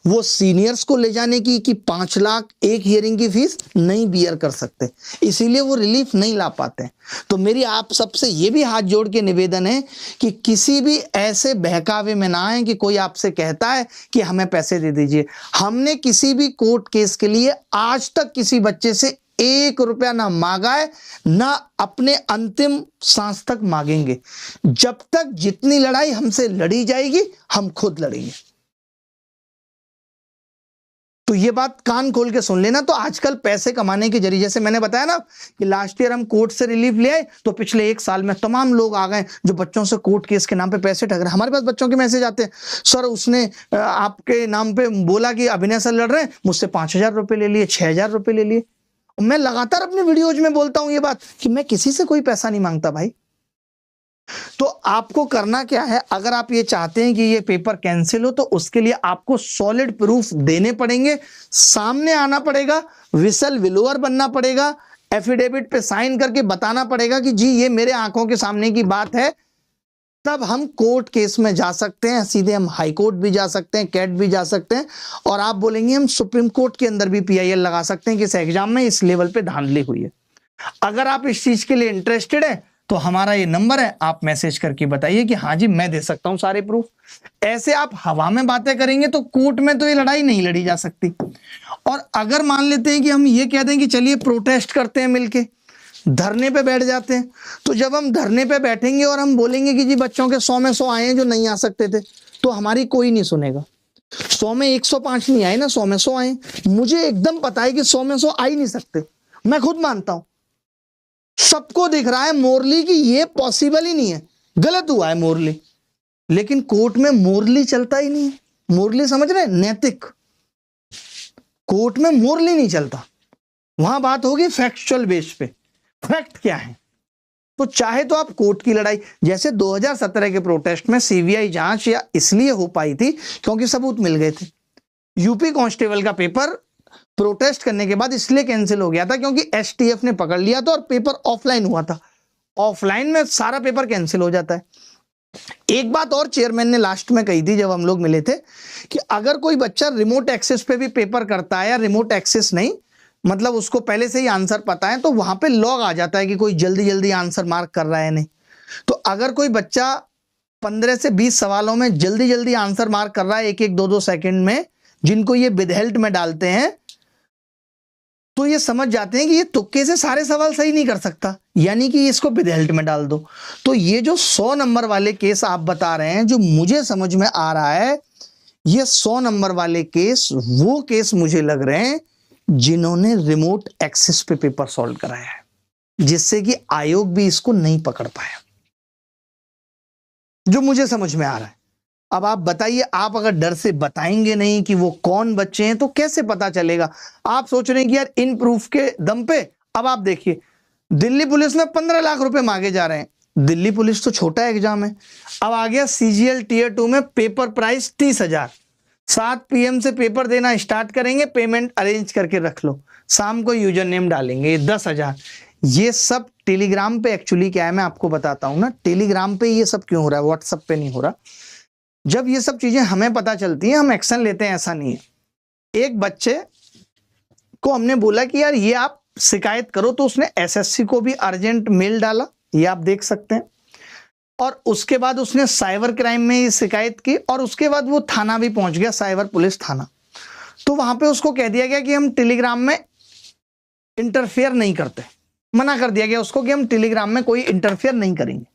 Speaker 2: वो सीनियर्स को ले जाने की कि 5 लाख एक हियरिंग की फीस नहीं बियर कर सकते, इसीलिए वो रिलीफ नहीं ला पाते। तो मेरी आप सबसे ये भी हाथ जोड़ के निवेदन है कि किसी भी ऐसे बहकावे में ना आए कि कोई आपसे कहता है कि हमें पैसे दे दीजिए। हमने किसी भी कोर्ट केस के लिए आज तक किसी बच्चे से 1 रुपया ना मांगा है, ना अपने अंतिम सांस तक मांगेंगे। जब तक जितनी लड़ाई हमसे लड़ी जाएगी हम खुद लड़ेंगे। तो ये बात कान खोल के सुन लेना। तो आजकल पैसे कमाने के जरिए, जैसे मैंने बताया ना कि लास्ट ईयर हम कोर्ट से रिलीफ ले आए, तो पिछले 1 साल में तमाम लोग आ गए जो बच्चों से कोर्ट केस के नाम पे पैसे ठग रहे हैं। हमारे पास बच्चों के मैसेज आते हैं, सर उसने आपके नाम पे बोला कि अभिनय सर लड़ रहे हैं, मुझसे 5,000 रुपए ले लिए, 6,000 रुपए ले लिए। मैं लगातार अपने वीडियोज में बोलता हूं ये बात कि मैं किसी से कोई पैसा नहीं मांगता भाई। तो आपको करना क्या है, अगर आप ये चाहते हैं कि ये पेपर कैंसिल हो, तो उसके लिए आपको सॉलिड प्रूफ देने पड़ेंगे, सामने आना पड़ेगा, विसल विलोअर बनना पड़ेगा, एफिडेविट पे साइन करके बताना पड़ेगा कि जी ये मेरे आंखों के सामने की बात है। तब हम कोर्ट केस में जा सकते हैं, सीधे हम हाई कोर्ट भी जा सकते हैं, कैट भी जा सकते हैं, और आप बोलेंगे हम सुप्रीम कोर्ट के अंदर भी PIL लगा सकते हैं कि इस एग्जाम में इस लेवल पे धांधली हुई है। अगर आप इस चीज के लिए इंटरेस्टेड हैं तो हमारा ये नंबर है, आप मैसेज करके बताइए कि हाँ जी मैं दे सकता हूं सारे प्रूफ। ऐसे आप हवा में बातें करेंगे तो कोर्ट में तो ये लड़ाई नहीं लड़ी जा सकती। और अगर मान लेते हैं कि हम ये कह दें कि चलिए प्रोटेस्ट करते हैं मिलके, धरने पे बैठ जाते हैं, तो जब हम धरने पे बैठेंगे और हम बोलेंगे कि जी बच्चों के 100 में 100 आए हैं जो नहीं आ सकते थे, तो हमारी कोई नहीं सुनेगा। 100 में 105 नहीं आए ना, 100 में 100 आए। मुझे एकदम पता है कि 100 में 100 आ ही नहीं सकते, मैं खुद मानता हूं। सबको दिख रहा है मोरली कि ये पॉसिबल ही नहीं है, गलत हुआ है मोरली, लेकिन कोर्ट में मोरली चलता ही नहीं है। मोरली समझ रहे हैं, नैतिक। कोर्ट में मोरली नहीं चलता, वहां बात होगी फैक्चुअल बेस पे, फैक्ट क्या है। तो चाहे तो आप कोर्ट की लड़ाई, जैसे 2017 के प्रोटेस्ट में सीबीआई जांच या इसलिए हो पाई थी क्योंकि सबूत मिल गए थे। यूपी कांस्टेबल का पेपर प्रोटेस्ट करने के बाद इसलिए कैंसिल हो गया था क्योंकि एसटीएफ ने पकड़ लिया था और पेपर ऑफलाइन हुआ था। ऑफलाइन में सारा पेपर कैंसिल हो जाता है। एक बात और चेयरमैन ने लास्ट में कही थी जब हम लोग मिले थे कि अगर कोई बच्चा रिमोट एक्सेस पे भी पेपर करता है, या रिमोट एक्सेस नहीं मतलब उसको पहले से ही आंसर पता है, तो वहां पे लॉग आ जाता है कि कोई जल्दी जल्दी आंसर मार्क कर रहा है नहीं। तो अगर कोई बच्चा 15 से 20 सवालों में जल्दी जल्दी आंसर मार्क कर रहा है 1-1, 2-2 सेकंड में, जिनको ये विदहेल्ड में डालते हैं, तो ये समझ जाते हैं कि ये तुक्के से सारे सवाल सही नहीं कर सकता, यानी कि इसको विदहेल्ड में डाल दो। तो ये जो 100 नंबर वाले केस आप बता रहे हैं, जो मुझे समझ में आ रहा है, ये 100 नंबर वाले केस वो केस मुझे लग रहे हैं जिन्होंने रिमोट एक्सेस पे पेपर सॉल्व कराया है, जिससे कि आयोग भी इसको नहीं पकड़ पाया, जो मुझे समझ में आ रहा है। अब आप बताइए, आप अगर डर से बताएंगे नहीं कि वो कौन बच्चे हैं तो कैसे पता चलेगा। आप सोच रहे हैं कि यार इन प्रूफ के दम पे, अब आप देखिए दिल्ली पुलिस में 15 लाख रुपए मांगे जा रहे हैं। दिल्ली पुलिस तो छोटा एग्जाम है। अब आ गया सीजीएल टीयर 2 में पेपर प्राइस 30,000। 7 PM से पेपर देना स्टार्ट करेंगे, पेमेंट अरेंज करके रख लो, शाम को यूजर नेम डालेंगे, 10,000। ये सब टेलीग्राम पे एक्चुअली क्या है मैं आपको बताता हूं ना, टेलीग्राम पे ये सब क्यों हो रहा है, व्हाट्सएप पे नहीं हो रहा। जब ये सब चीजें हमें पता चलती हैं हम एक्शन लेते हैं, ऐसा नहीं है। एक बच्चे को हमने बोला कि यार ये आप शिकायत करो, तो उसने एसएससी को भी अर्जेंट मेल डाला, ये आप देख सकते हैं, और उसके बाद उसने साइबर क्राइम में ये शिकायत की, और उसके बाद वो थाना भी पहुंच गया, साइबर पुलिस थाना। तो वहां पे उसको कह दिया गया कि हम टेलीग्राम में इंटरफेयर नहीं करते, मना कर दिया गया उसको कि हम टेलीग्राम में कोई इंटरफेयर नहीं करेंगे।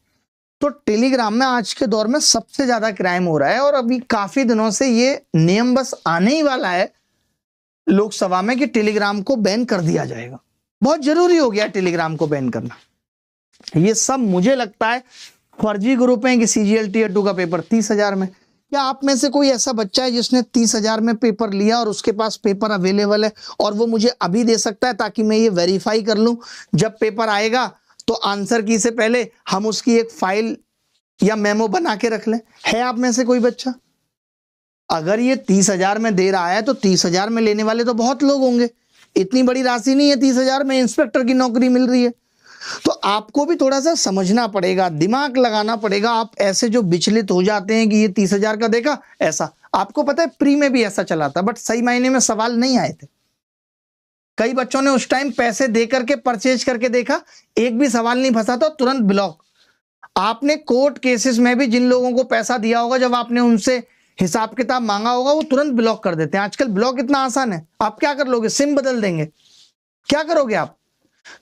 Speaker 2: तो टेलीग्राम में आज के दौर में सबसे ज्यादा क्राइम हो रहा है, और अभी काफी दिनों से ये नियम बस आने ही वाला है लोकसभा में कि टेलीग्राम को बैन कर दिया जाएगा। बहुत जरूरी हो गया टेलीग्राम को बैन करना। ये सब मुझे लगता है फर्जी ग्रुप हैं कि सीजीएल टीयर 2 का पेपर 30,000 में। क्या आप में से कोई ऐसा बच्चा है जिसने 30,000 में पेपर लिया और उसके पास पेपर अवेलेबल है और वो मुझे अभी दे सकता है, ताकि मैं ये वेरीफाई कर लूं जब पेपर आएगा तो आंसर की से पहले हम उसकी एक फाइल या मेमो बना के रख लें? है आप में से कोई बच्चा? अगर ये 30,000 में दे रहा है तो 30,000 में लेने वाले तो बहुत लोग होंगे। इतनी बड़ी राशि नहीं है, 30,000 में इंस्पेक्टर की नौकरी मिल रही है। तो आपको भी थोड़ा सा समझना पड़ेगा, दिमाग लगाना पड़ेगा। आप ऐसे जो विचलित हो जाते हैं कि ये 30,000 का देखा, ऐसा आपको पता है प्री में भी ऐसा चला था, बट सही मायने में सवाल नहीं आए थे। कई बच्चों ने उस टाइम पैसे दे करके परचेज करके देखा, एक भी सवाल नहीं फंसा था, तुरंत ब्लॉक। आपने कोर्ट केसेस में भी जिन लोगों को पैसा दिया होगा, जब आपने उनसे हिसाब किताब मांगा होगा, वो तुरंत ब्लॉक कर देते हैं। आजकल ब्लॉक इतना आसान है, आप क्या कर लोगे, सिम बदल देंगे, क्या करोगे आप?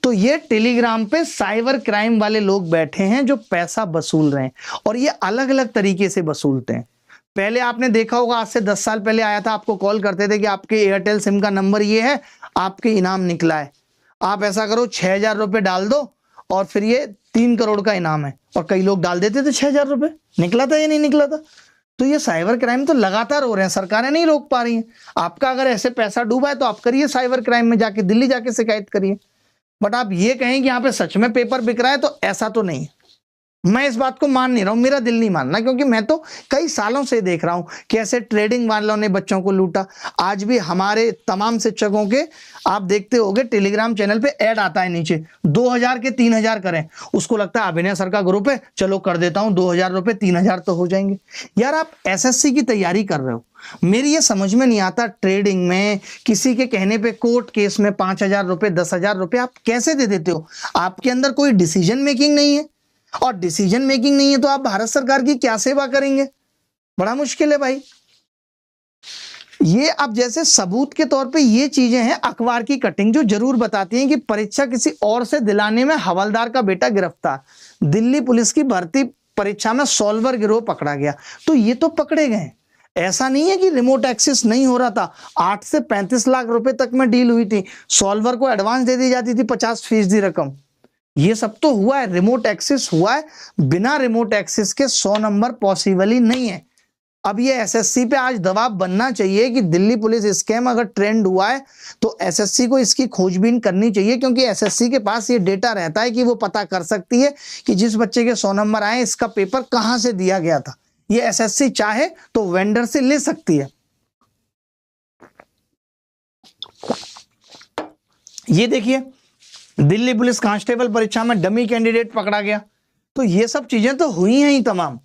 Speaker 2: तो ये टेलीग्राम पे साइबर क्राइम वाले लोग बैठे हैं जो पैसा वसूल रहे हैं, और ये अलग अलग तरीके से वसूलते हैं। पहले आपने देखा होगा, आज से 10 साल पहले आया था, आपको कॉल करते थे कि आपके एयरटेल सिम का नंबर ये है, आपके इनाम निकला है, आप ऐसा करो 6,000 रुपए डाल दो और फिर ये 3 करोड़ का इनाम है। और कई लोग डाल देते थे 6,000 रुपए, निकला था या नहीं निकला था? तो ये साइबर क्राइम तो लगातार हो रहे हैं, सरकारें नहीं रोक पा रही हैं। आपका अगर ऐसे पैसा डूबा है तो आप करिए साइबर क्राइम में जाके, दिल्ली जाके शिकायत करिए। बट आप ये कहें कि यहाँ पे सच में पेपर बिक रहा है, तो ऐसा तो नहीं है। मैं इस बात को मान नहीं रहा हूं, मेरा दिल नहीं मानना, क्योंकि मैं तो कई सालों से देख रहा हूं कि ऐसे ट्रेडिंग वालों ने बच्चों को लूटा। आज भी हमारे तमाम शिक्षकों के, आप देखते होंगे टेलीग्राम चैनल पे ऐड आता है नीचे, 2,000 के 3,000 करें, उसको लगता है अभिनय सर का ग्रुप है, चलो कर देता हूं 2,000 रुपए, 3,000 तो हो जाएंगे। यार आप एसएससी की तैयारी कर रहे हो, मेरी ये समझ में नहीं आता, ट्रेडिंग में किसी के कहने पे कोर्ट केस में 5,000 रुपए, 10,000 रुपए आप कैसे दे देते हो? आपके अंदर कोई डिसीजन मेकिंग नहीं है, और डिसीजन मेकिंग नहीं है तो आप भारत सरकार की क्या सेवा करेंगे? बड़ा मुश्किल है भाई। ये अब जैसे सबूत के तौर पे ये चीजें हैं अखबार की कटिंग जो जरूर बताती हैं कि परीक्षा किसी और से दिलाने में हवलदार का बेटा गिरफ्तार, दिल्ली पुलिस की भर्ती परीक्षा में सॉल्वर गिरोह पकड़ा गया। तो ये तो पकड़े गए, ऐसा नहीं है कि रिमोट एक्सेस नहीं हो रहा था। 8 से 35 लाख रुपए तक में डील हुई थी, सॉल्वर को एडवांस दे दी जाती थी 50% रकम। ये सब तो हुआ है, रिमोट एक्सेस हुआ है। बिना रिमोट एक्सेस के 100 नंबर पॉसिबल ही नहीं है। अब ये एसएससी पे आज दबाव बनना चाहिए कि दिल्ली पुलिस स्कैम अगर ट्रेंड हुआ है तो एसएससी को इसकी खोजबीन करनी चाहिए, क्योंकि एसएससी के पास ये डेटा रहता है कि वो पता कर सकती है कि जिस बच्चे के 100 नंबर आए इसका पेपर कहां से दिया गया था। ये एसएससी चाहे तो वेंडर से ले सकती है। ये देखिए दिल्ली पुलिस कांस्टेबल परीक्षा में डमी कैंडिडेट पकड़ा गया। तो ये सब चीजें तो हुई हैं ही तमाम।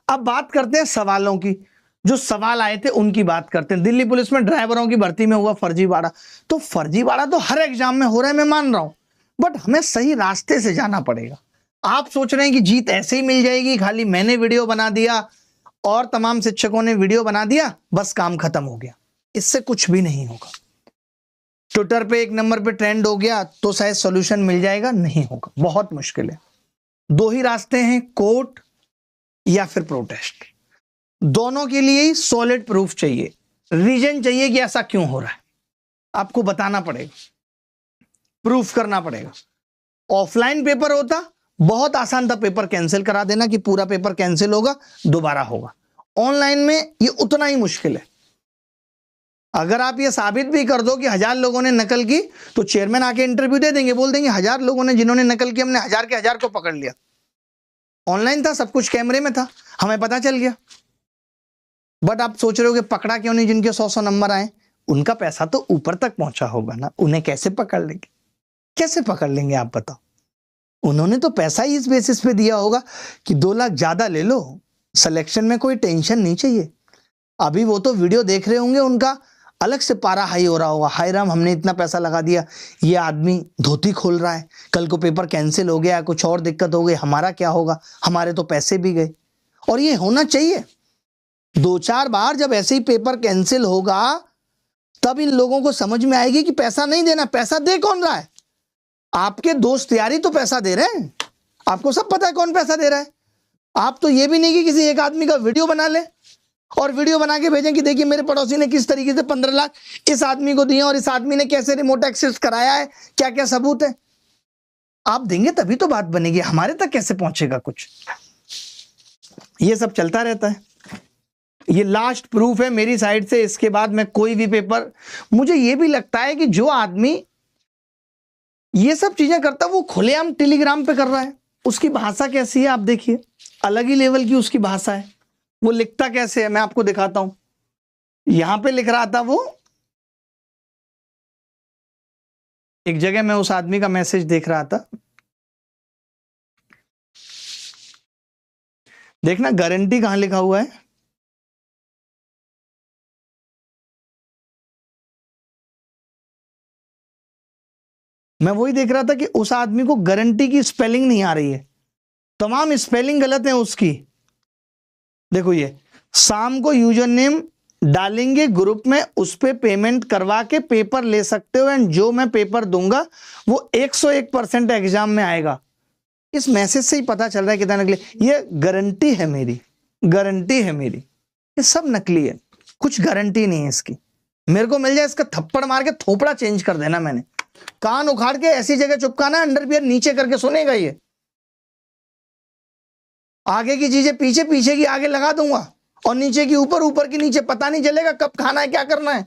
Speaker 2: अब बात करते हैं सवालों की, जो सवाल आए थे उनकी बात करते हैं। दिल्ली पुलिस में ड्राइवरों की भर्ती में हुआ फर्जीवाड़ा। तो फर्जीवाड़ा तो हर एग्जाम में हो रहा है, मैं मान रहा हूं, बट हमें सही रास्ते से जाना पड़ेगा। आप सोच रहे हैं कि जीत ऐसे ही मिल जाएगी, खाली मैंने वीडियो बना दिया और तमाम शिक्षकों ने वीडियो बना दिया बस काम खत्म हो गया। इससे कुछ भी नहीं होगा। ट्विटर पे 1 नंबर पे ट्रेंड हो गया तो शायद सॉल्यूशन मिल जाएगा, नहीं होगा, बहुत मुश्किल है। 2 ही रास्ते हैं, कोर्ट या फिर प्रोटेस्ट। दोनों के लिए ही सॉलिड प्रूफ चाहिए, रीजन चाहिए कि ऐसा क्यों हो रहा है। आपको बताना पड़ेगा, प्रूफ करना पड़ेगा। ऑफलाइन पेपर होता बहुत आसान था, पेपर कैंसिल करा देना कि पूरा पेपर कैंसिल होगा, दोबारा होगा। ऑनलाइन में ये उतना ही मुश्किल है। अगर आप ये साबित भी कर दो कि 1000 लोगों ने नकल की तो चेयरमैन आके इंटरव्यू दे देंगे, बोल देंगे 1000 लोगों ने जिन्होंने नकल की, हमने 1000 के 1000 को पकड़ लिया। ऑनलाइन था, सब कुछ कैमरे में था, हमें पता चल गया। बट आप सोच रहे हो कि पकड़ा क्यों नहीं जिनके 100 नंबर आए? उनका पैसा तो ऊपर तक पहुंचा होगा ना, उन्हें कैसे पकड़ लेंगे? कैसे पकड़ लेंगे आप बताओ? उन्होंने तो पैसा ही इस बेसिस पे दिया होगा कि 2 लाख ज्यादा ले लो, सिलेक्शन में कोई टेंशन नहीं चाहिए। अभी वो तो वीडियो देख रहे होंगे, उनका अलग से पारा हाई हो रहा होगा, हाय राम हमने इतना पैसा लगा दिया, ये आदमी धोती खोल रहा है, कल को पेपर कैंसिल हो गया, कुछ और दिक्कत हो गई, हमारा क्या होगा? हमारे तो पैसे भी गए। और ये होना चाहिए। 2-4 बार जब ऐसे ही पेपर कैंसिल होगा तब इन लोगों को समझ में आएगी कि पैसा नहीं देना। पैसा दे कौन रहा है? आपके दोस्त यारी तो पैसा दे रहे हैं, आपको सब पता है कौन पैसा दे रहा है। आप तो ये भी नहीं कि किसी एक आदमी का वीडियो बना ले और वीडियो बना के भेजें कि देखिए मेरे पड़ोसी ने किस तरीके से 15 लाख इस आदमी को दिए और इस आदमी ने कैसे रिमोट एक्सेस कराया है, क्या क्या सबूत है। आप देंगे तभी तो बात बनेगी, हमारे तक कैसे पहुंचेगा कुछ? ये सब चलता रहता है। ये लास्ट प्रूफ है मेरी साइड से। इसके बाद मैं कोई भी पेपर, मुझे ये भी लगता है कि जो आदमी ये सब चीजें करता है वो खुलेआम टेलीग्राम पे कर रहा है। उसकी भाषा कैसी है आप देखिए, अलग ही लेवल की उसकी भाषा है। वो लिखता कैसे है मैं आपको दिखाता हूं। यहां पे लिख रहा था वो, एक जगह मैं उस आदमी का मैसेज देख रहा था, देखना गारंटी कहां लिखा हुआ है। मैं वही देख रहा था कि उस आदमी को गारंटी की स्पेलिंग नहीं आ रही है, तमाम स्पेलिंग गलत है उसकी। देखो ये शाम को यूजर नेम डालेंगे ग्रुप में, उस पे पेमेंट करवा के पेपर ले सकते हो एंड जो मैं पेपर दूंगा वो 101% एग्जाम में आएगा। इस मैसेज से ही पता चल रहा है कितना नकली। ये गारंटी है मेरी, गारंटी है मेरी। ये सब नकली है, कुछ गारंटी नहीं है इसकी। मेरे को मिल जाए इसका थप्पड़ मार के थोपड़ा चेंज कर देना, मैंने कान उखाड़ के ऐसी जगह चुपकाना, अंडरवियर नीचे करके सुनेगा ये। आगे की चीजें पीछे, पीछे की आगे लगा दूंगा और नीचे की ऊपर, ऊपर की नीचे, पता नहीं चलेगा कब खाना है क्या करना है।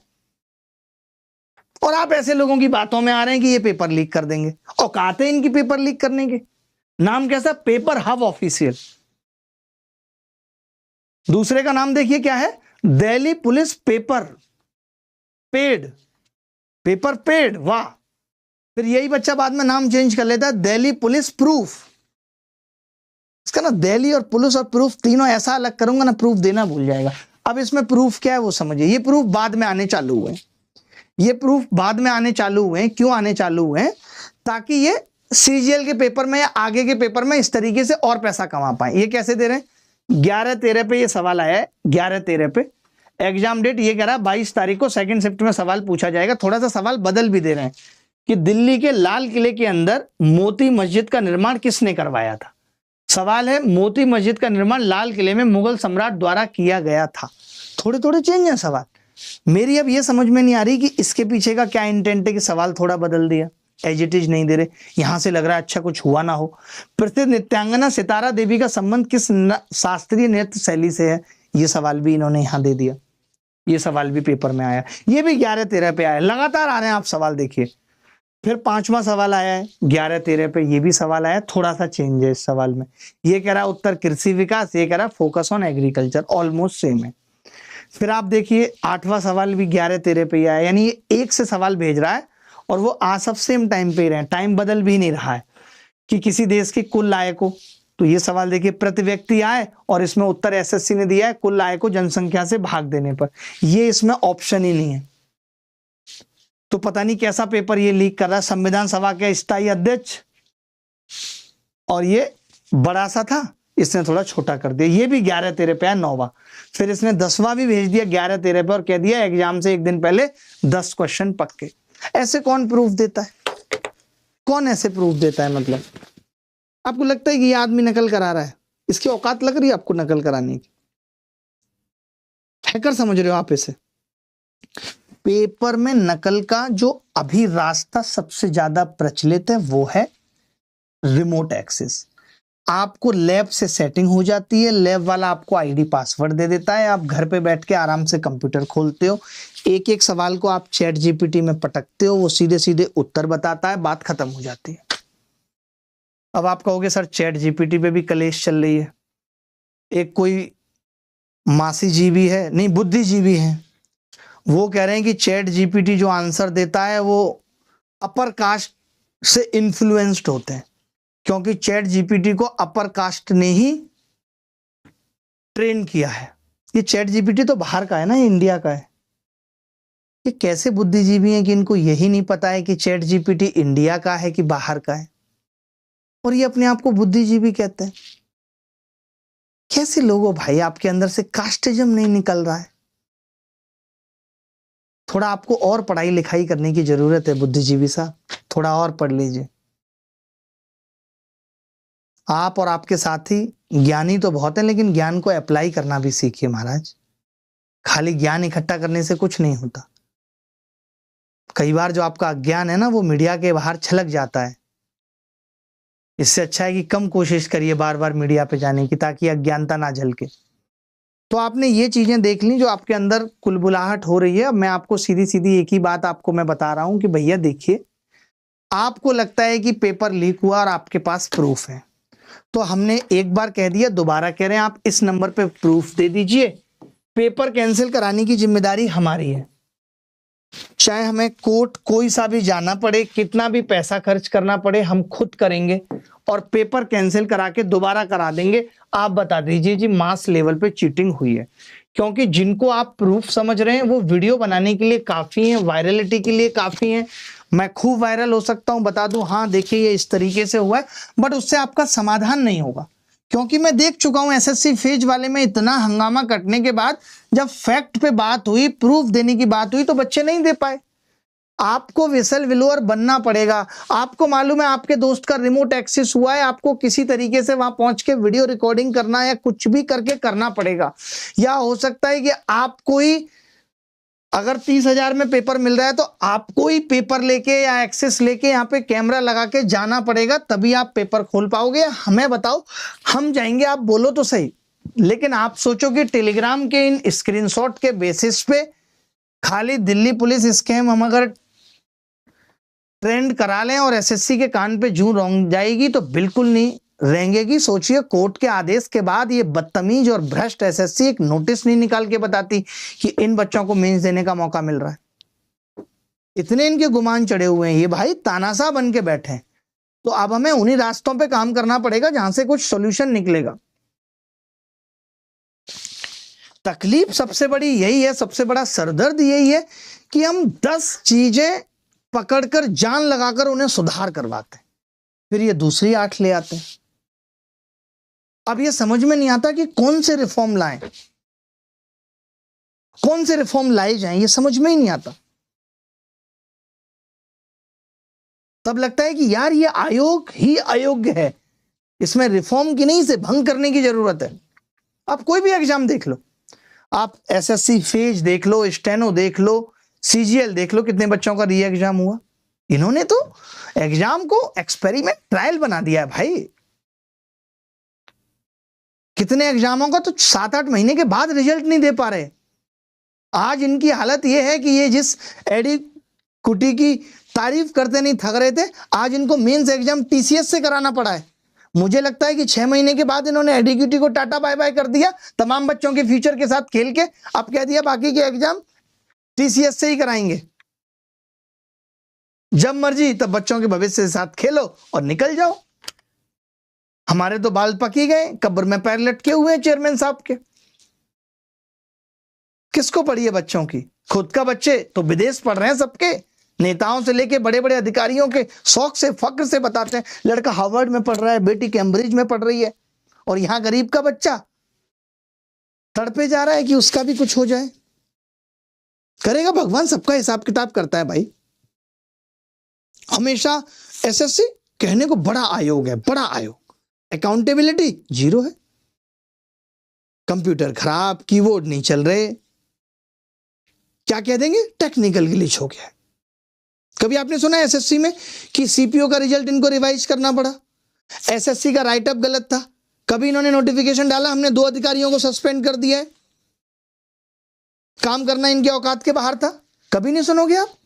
Speaker 2: और आप ऐसे लोगों की बातों में आ रहे हैं कि ये पेपर लीक कर देंगे। औकात है इनकी पेपर लीक करने के। नाम कैसा? Paper hub official. दूसरे का नाम देखिए क्या है, Delhi police paper paid, paper paid. वाह। फिर यही बच्चा बाद में नाम चेंज कर लेता है दिल्ली पुलिस प्रूफ। इसका ना दिल्ली और पुलिस और प्रूफ तीनों ऐसा अलग करूंगा ना, प्रूफ देना भूल जाएगा। अब इसमें प्रूफ क्या है वो समझिए। ये प्रूफ बाद में आने चालू हुए हैं, ये प्रूफ बाद में आने चालू हुए हैं। क्यों आने चालू हुए हैं? ताकि ये सीजीएल के पेपर में या आगे के पेपर में इस तरीके से और पैसा कमा पाए। ये कैसे दे रहे हैं, 11/13 पे ये सवाल आया है, 11/13 पे एग्जाम डेट ये कह रहा है 22 तारीख को सेकंड शिफ्ट में सवाल पूछा जाएगा। थोड़ा सा सवाल बदल भी दे रहे हैं कि दिल्ली के लाल किले के अंदर मोती मस्जिद का निर्माण किसने करवाया था। सवाल है मोती मस्जिद का निर्माण लाल किले में मुगल सम्राट द्वारा किया गया था। थोड़े थोड़े चेंज है सवाल। मेरी अब ये समझ में नहीं आ रही कि इसके पीछे का क्या इंटेंट है कि सवाल थोड़ा बदल दिया, एज इट इज नहीं दे रहे। यहां से लग रहा है अच्छा कुछ हुआ ना हो। प्रसिद्ध नृत्यांगना सितारा देवी का संबंध किस शास्त्रीय नृत्य शैली से है, ये सवाल भी इन्होंने यहां दे दिया। ये सवाल भी पेपर में आया, ये भी 11/13 पे आया। लगातार आ रहे हैं आप सवाल, देखिए। फिर 5वां सवाल आया है 11/13 पे, ये भी सवाल आया, थोड़ा सा चेंज है इस सवाल में। ये कह रहा है उत्तर कृषि विकास, ये कह रहा है focus on agriculture, almost same है। फिर आप देखिए 8वां सवाल भी 11/13 पे ही आया, यानी ये एक से सवाल भेज रहा है और वो आ सब सेम टाइम पे ही रहे, टाइम बदल भी नहीं रहा है कि किसी देश की कुल आय को। तो ये सवाल देखिए प्रति व्यक्ति आय, और इसमें उत्तर एसएससी ने दिया है कुल आय को जनसंख्या से भाग देने पर। ये इसमें ऑप्शन ही नहीं है। तो पता नहीं कैसा पेपर ये लीक कर रहा है। संविधान सभा के स्थायी अध्यक्ष, और ये बड़ा सा था, इसने थोड़ा छोटा कर दिया। ये भी 11/13 पे है 9वां। फिर इसने 10वां भी भेज दिया 11/13 पे और कह दिया एग्जाम से एक दिन पहले 10 क्वेश्चन पक्के। ऐसे कौन प्रूफ देता है, कौन ऐसे प्रूफ देता है? मतलब आपको लगता है कि ये आदमी नकल करा रहा है? इसकी औकात लग रही है आपको नकल कराने की? हैकर समझ रहे हो आप इसे? पेपर में नकल का जो अभी रास्ता सबसे ज्यादा प्रचलित है वो है रिमोट एक्सेस। आपको लैब से सेटिंग हो जाती है, लैब वाला आपको आईडी पासवर्ड दे देता है, आप घर पे बैठ के आराम से कंप्यूटर खोलते हो, एक एक सवाल को आप चैट जीपीटी में पटकते हो, वो सीधे सीधे उत्तर बताता है, बात खत्म हो जाती है। अब आप कहोगे सर चैट जीपीटी पे भी कलेश चल रही है। एक कोई मासी जीवी है, नहीं बुद्धिजीवी है, वो कह रहे हैं कि चैट जीपीटी जो आंसर देता है वो अपर कास्ट से इन्फ्लुएंस्ड होते हैं, क्योंकि चैट जीपीटी को अपर कास्ट ने ही ट्रेन किया है। ये चैट जीपीटी तो बाहर का है ना, ये इंडिया का है। ये कैसे बुद्धिजीवी हैं कि इनको यही नहीं पता है कि चैट जीपीटी इंडिया का है कि बाहर का है, और ये अपने आप को बुद्धिजीवी कहते हैं। कैसे लोग हो भाई, आपके अंदर से कास्टिज्म नहीं निकल रहा है? थोड़ा आपको और पढ़ाई लिखाई करने की जरूरत है बुद्धिजीवी साहब, थोड़ा और पढ़ लीजिए। आप और आपके साथी ज्ञानी तो बहुत हैं, लेकिन ज्ञान को अप्लाई करना भी सीखिए महाराज। खाली ज्ञान इकट्ठा करने से कुछ नहीं होता। कई बार जो आपका अज्ञान है ना, वो मीडिया के बाहर छलक जाता है। इससे अच्छा है कि कम कोशिश करिए बार बार मीडिया पे जाने की, ताकि अज्ञानता ना झलके। तो आपने ये चीजें देख ली जो आपके अंदर कुलबुलाहट हो रही है। अब मैं आपको सीधी सीधी एक ही बात आपको मैं बता रहा हूं कि भैया देखिए, आपको लगता है कि पेपर लीक हुआ और आपके पास प्रूफ है, तो हमने एक बार कह दिया, दोबारा कह रहे हैं, आप इस नंबर पे प्रूफ दे दीजिए। पेपर कैंसिल कराने की जिम्मेदारी हमारी है, चाहे हमें कोर्ट कोई सा भी जाना पड़े, कितना भी पैसा खर्च करना पड़े, हम खुद करेंगे और पेपर कैंसिल करा के दोबारा करा देंगे। आप बता दीजिए जी मास लेवल पे चीटिंग हुई है, क्योंकि जिनको आप प्रूफ समझ रहे हैं वो वीडियो बनाने के लिए काफी है, वायरलिटी के लिए काफी है। मैं खूब वायरल हो सकता हूं, बता दूं हाँ देखिए ये इस तरीके से हुआ है, बट उससे आपका समाधान नहीं होगा। क्योंकि मैं देख चुका हूं एसएससी फेज वाले में इतना हंगामा कटने के बाद जब फैक्ट पे बात हुई, प्रूफ देने की बात हुई, तो बच्चे नहीं दे पाए। आपको विसल विलोअर बनना पड़ेगा। आपको मालूम है आपके दोस्त का रिमोट एक्सेस हुआ है, आपको किसी तरीके से वहां पहुंच के वीडियो रिकॉर्डिंग करना या कुछ भी करके करना पड़ेगा। या हो सकता है कि आपको ही अगर 30,000 में पेपर मिल रहा है तो आपको ही पेपर लेके या एक्सेस लेके यहाँ पे कैमरा लगा के जाना पड़ेगा, तभी आप पेपर खोल पाओगे। हमें बताओ, हम जाएंगे, आप बोलो तो सही। लेकिन आप सोचो कि टेलीग्राम के इन स्क्रीनशॉट के बेसिस पे खाली दिल्ली पुलिस स्कैम हम अगर ट्रेंड करा लें और एसएससी के कान पे जूं रौंग जाएगी तो बिल्कुल नहीं रेंगेगी। सोचिए कोर्ट के आदेश के बाद ये बदतमीज और भ्रष्ट एसएससी एक नोटिस नहीं निकाल के बताती कि इन बच्चों को मेंस देने का मौका मिल रहा है। इतने इनके गुमान चढ़े हुए हैं, ये भाई तानाशाह बन के बैठे हैं। तो अब हमें उन्हीं रास्तों पे काम करना पड़ेगा जहां से कुछ सॉल्यूशन निकलेगा। तकलीफ सबसे बड़ी यही है, सबसे बड़ा सरदर्द यही है कि हम 10 चीजें पकड़कर जान लगाकर उन्हें सुधार करवाते हैं। फिर ये दूसरी 8 ले आते हैं। अब ये समझ में नहीं आता कि कौन से रिफॉर्म लाएं, कौन से रिफॉर्म लाए जाएं, ये समझ में ही नहीं आता। तब लगता है कि यार ये आयोग ही अयोग्य है, इसमें रिफॉर्म की नहीं, इसे भंग करने की जरूरत है। आप कोई भी एग्जाम देख लो, आप एसएससी फेज देख लो, स्टेनो देख लो, सीजीएल देख लो, कितने बच्चों का री एग्जाम हुआ। इन्होंने तो एग्जाम को एक्सपेरिमेंट ट्रायल बना दिया है भाई। कितने एग्जामों का तो 7-8 महीने के बाद रिजल्ट नहीं दे पा रहे। आज इनकी हालत यह है कि ये जिस एडी कुटी की तारीफ करते नहीं थक रहे थे, आज इनको मेंस एग्जाम टीसीएस से कराना पड़ा है। मुझे लगता है कि 6 महीने के बाद इन्होंने एडीक्यूटी को टाटा बाय बाय कर दिया, तमाम बच्चों के फ्यूचर के साथ खेल के अब कह दिया बाकी के एग्जाम टीसीएस से ही कराएंगे। जब मर्जी तब बच्चों के भविष्य के साथ खेलो और निकल जाओ। हमारे तो बाल पक ही गए, कब्र में पैर लटके हुए हैं चेयरमैन साहब के। किसको पड़ी है बच्चों की? खुद का बच्चे तो विदेश पढ़ रहे हैं, सबके नेताओं से लेके बड़े बड़े अधिकारियों के शौक से फक्र से बताते हैं लड़का हार्वर्ड में पढ़ रहा है, बेटी कैम्ब्रिज में पढ़ रही है, और यहां गरीब का बच्चा तड़पे जा रहा है कि उसका भी कुछ हो जाए। करेगा भगवान, सबका हिसाब किताब करता है भाई। हमेशा एसएससी कहने को बड़ा आयोग है, बड़ा आयोग, अकाउंटेबिलिटी जीरो है। कंप्यूटर खराब, कीबोर्ड नहीं चल रहे, क्या कह देंगे? टेक्निकल ग्लिच हो गया। कभी आपने सुना एसएससी में कि सीपीओ का रिजल्ट इनको रिवाइज करना पड़ा? एसएससी का राइटअप गलत था, कभी इन्होंने नोटिफिकेशन डाला हमने 2 अधिकारियों को सस्पेंड कर दिया है, काम करना इनके औकात के बाहर था? कभी नहीं सुनोगे आप।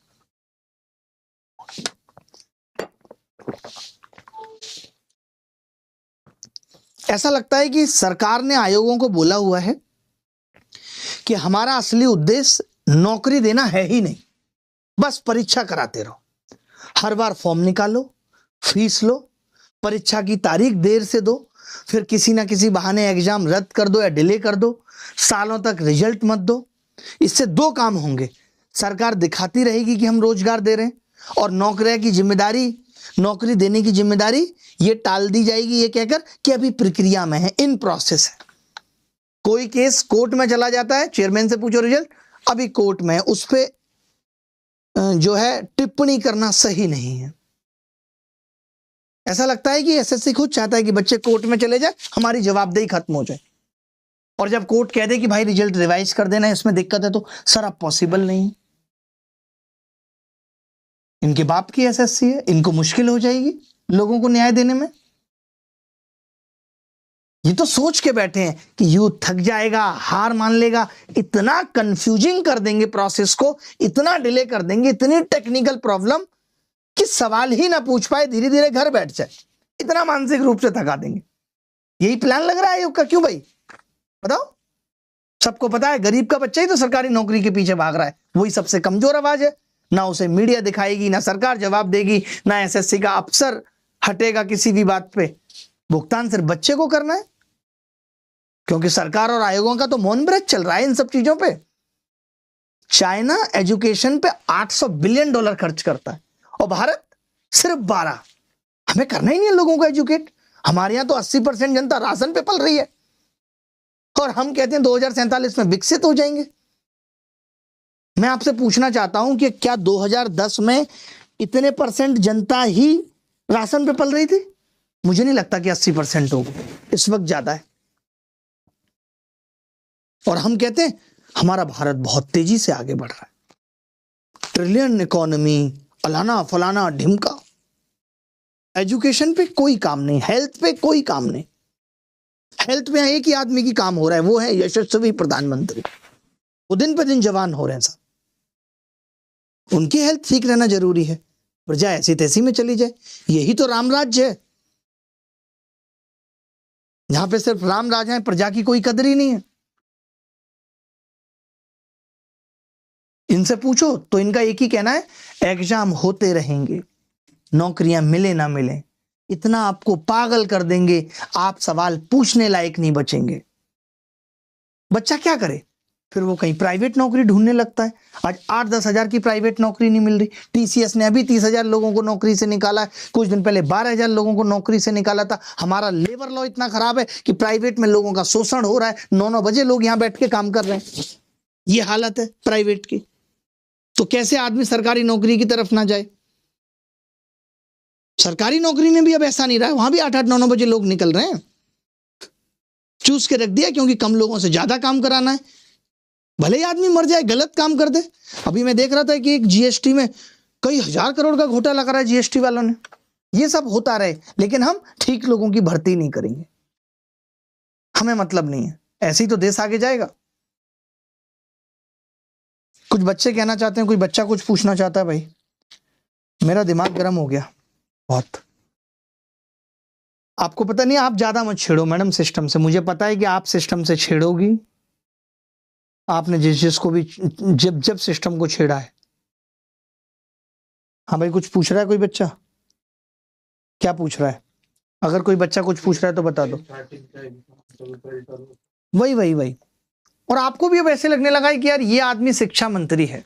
Speaker 2: ऐसा लगता है कि सरकार ने आयोगों को बोला हुआ है कि हमारा असली उद्देश्य नौकरी देना है ही नहीं, बस परीक्षा कराते रहो। हर बार फॉर्म निकालो, फीस लो, परीक्षा की तारीख देर से दो, फिर किसी ना किसी बहाने एग्जाम रद्द कर दो या डिले कर दो, सालों तक रिजल्ट मत दो। इससे 2 काम होंगे, सरकार दिखाती रहेगी कि हम रोजगार दे रहे हैं, और नौकरी देने की जिम्मेदारी ये टाल दी जाएगी ये कहकर कि अभी प्रक्रिया में है, इन प्रोसेस है। कोई केस कोर्ट में चला जाता है, चेयरमैन से पूछो रिजल्ट अभी कोर्ट में है, उस पे जो है टिप्पणी करना सही नहीं है। ऐसा लगता है कि एसएससी खुद चाहता है कि बच्चे कोर्ट में चले जाए, हमारी जवाबदेही खत्म हो जाए, और जब कोर्ट कह दे कि भाई रिजल्ट रिवाइज कर देना, इसमें दिक्कत है, तो सर अब पॉसिबल नहीं है। इनके बाप की एसएससी है, इनको मुश्किल हो जाएगी लोगों को न्याय देने में। ये तो सोच के बैठे हैं कि यूथ थक जाएगा, हार मान लेगा, इतना कंफ्यूजिंग कर देंगे प्रोसेस को, इतना डिले कर देंगे, इतनी टेक्निकल प्रॉब्लम कि सवाल ही ना पूछ पाए, धीरे धीरे घर बैठ जाए, इतना मानसिक रूप से थका देंगे। यही प्लान लग रहा है आयोग का। क्यों भाई बताओ? सबको पता है गरीब का बच्चा ही तो सरकारी नौकरी के पीछे भाग रहा है, वही सबसे कमजोर आवाज है। ना उसे मीडिया दिखाएगी, ना सरकार जवाब देगी, ना एसएससी का अफसर हटेगा किसी भी बात पे। भुगतान सिर्फ बच्चे को करना है, क्योंकि सरकार और आयोगों का तो मौन व्रत चल रहा है इन सब चीजों पे। चाइना एजुकेशन पे $800 बिलियन खर्च करता है, और भारत सिर्फ 12। हमें करना ही नहीं है लोगों को एजुकेट। हमारे यहां तो 80% जनता राशन पे पल रही है, और हम कहते हैं 2047 में विकसित हो जाएंगे। मैं आपसे पूछना चाहता हूं कि क्या 2010 में इतने % जनता ही राशन पे पल रही थी? मुझे नहीं लगता कि 80% होगा, इस वक्त ज्यादा है। और हम कहते हैं हमारा भारत बहुत तेजी से आगे बढ़ रहा है, ट्रिलियन इकोनॉमी, अलाना फलाना ढिमका। एजुकेशन पे कोई काम नहीं, हेल्थ पे कोई काम नहीं। हेल्थ में एक ही आदमी की काम हो रहा है, वो है यशस्वी प्रधानमंत्री। वो दिन पे दिन जवान हो रहे हैं साहब, उनकी हेल्थ ठीक रहना जरूरी है, प्रजा ऐसी तैसी में चली जाए। यही तो राम राज्य है, जहां पे सिर्फ राम राजा है, प्रजा की कोई कदर ही नहीं है। इनसे पूछो तो इनका एक ही कहना है, एग्जाम होते रहेंगे, नौकरियां मिले ना मिले, इतना आपको पागल कर देंगे, आप सवाल पूछने लायक नहीं बचेंगे। बच्चा क्या करे? फिर वो कहीं प्राइवेट नौकरी ढूंढने लगता है। आज 8-10 हजार की प्राइवेट नौकरी नहीं मिल रही। टीसीएस ने अभी 30,000 लोगों को नौकरी से निकाला है, कुछ दिन पहले 12,000 लोगों को नौकरी से निकाला था। हमारा लेबर लॉ इतना खराब है कि प्राइवेट में लोगों का शोषण हो रहा है। 9-9 बजे लोग यहाँ बैठ के काम कर रहे हैं। ये हालत है प्राइवेट की, तो कैसे आदमी सरकारी नौकरी की तरफ ना जाए। सरकारी नौकरी में भी अब ऐसा नहीं रहा है, वहां भी 8-8, 9-9 बजे लोग निकल रहे हैं। चूस के रख दिया, क्योंकि कम लोगों से ज्यादा काम कराना है। भले ही आदमी मर जाए, गलत काम कर दे। अभी मैं देख रहा था कि एक जीएसटी में कई हजार करोड़ का घोटाला करा है जीएसटी वालों ने। ये सब होता रहे, लेकिन हम ठीक लोगों की भर्ती नहीं करेंगे, हमें मतलब नहीं है। ऐसे ही तो देश आगे जाएगा। कुछ बच्चे कहना चाहते हैं, कोई बच्चा कुछ पूछना चाहता है। भाई मेरा दिमाग गर्म हो गया बहुत। आपको पता नहीं, आप ज्यादा मत छेड़ो मैडम सिस्टम से। मुझे पता है कि आप सिस्टम से छेड़ोगी। आपने जिसको भी जब सिस्टम को छेड़ा है। हाँ भाई, कुछ पूछ रहा है कोई बच्चा? क्या पूछ रहा है? अगर कोई बच्चा कुछ पूछ रहा है तो बता दो। वही वही वही। और आपको भी अब ऐसे लगने लगा है कि यार ये आदमी शिक्षा मंत्री है,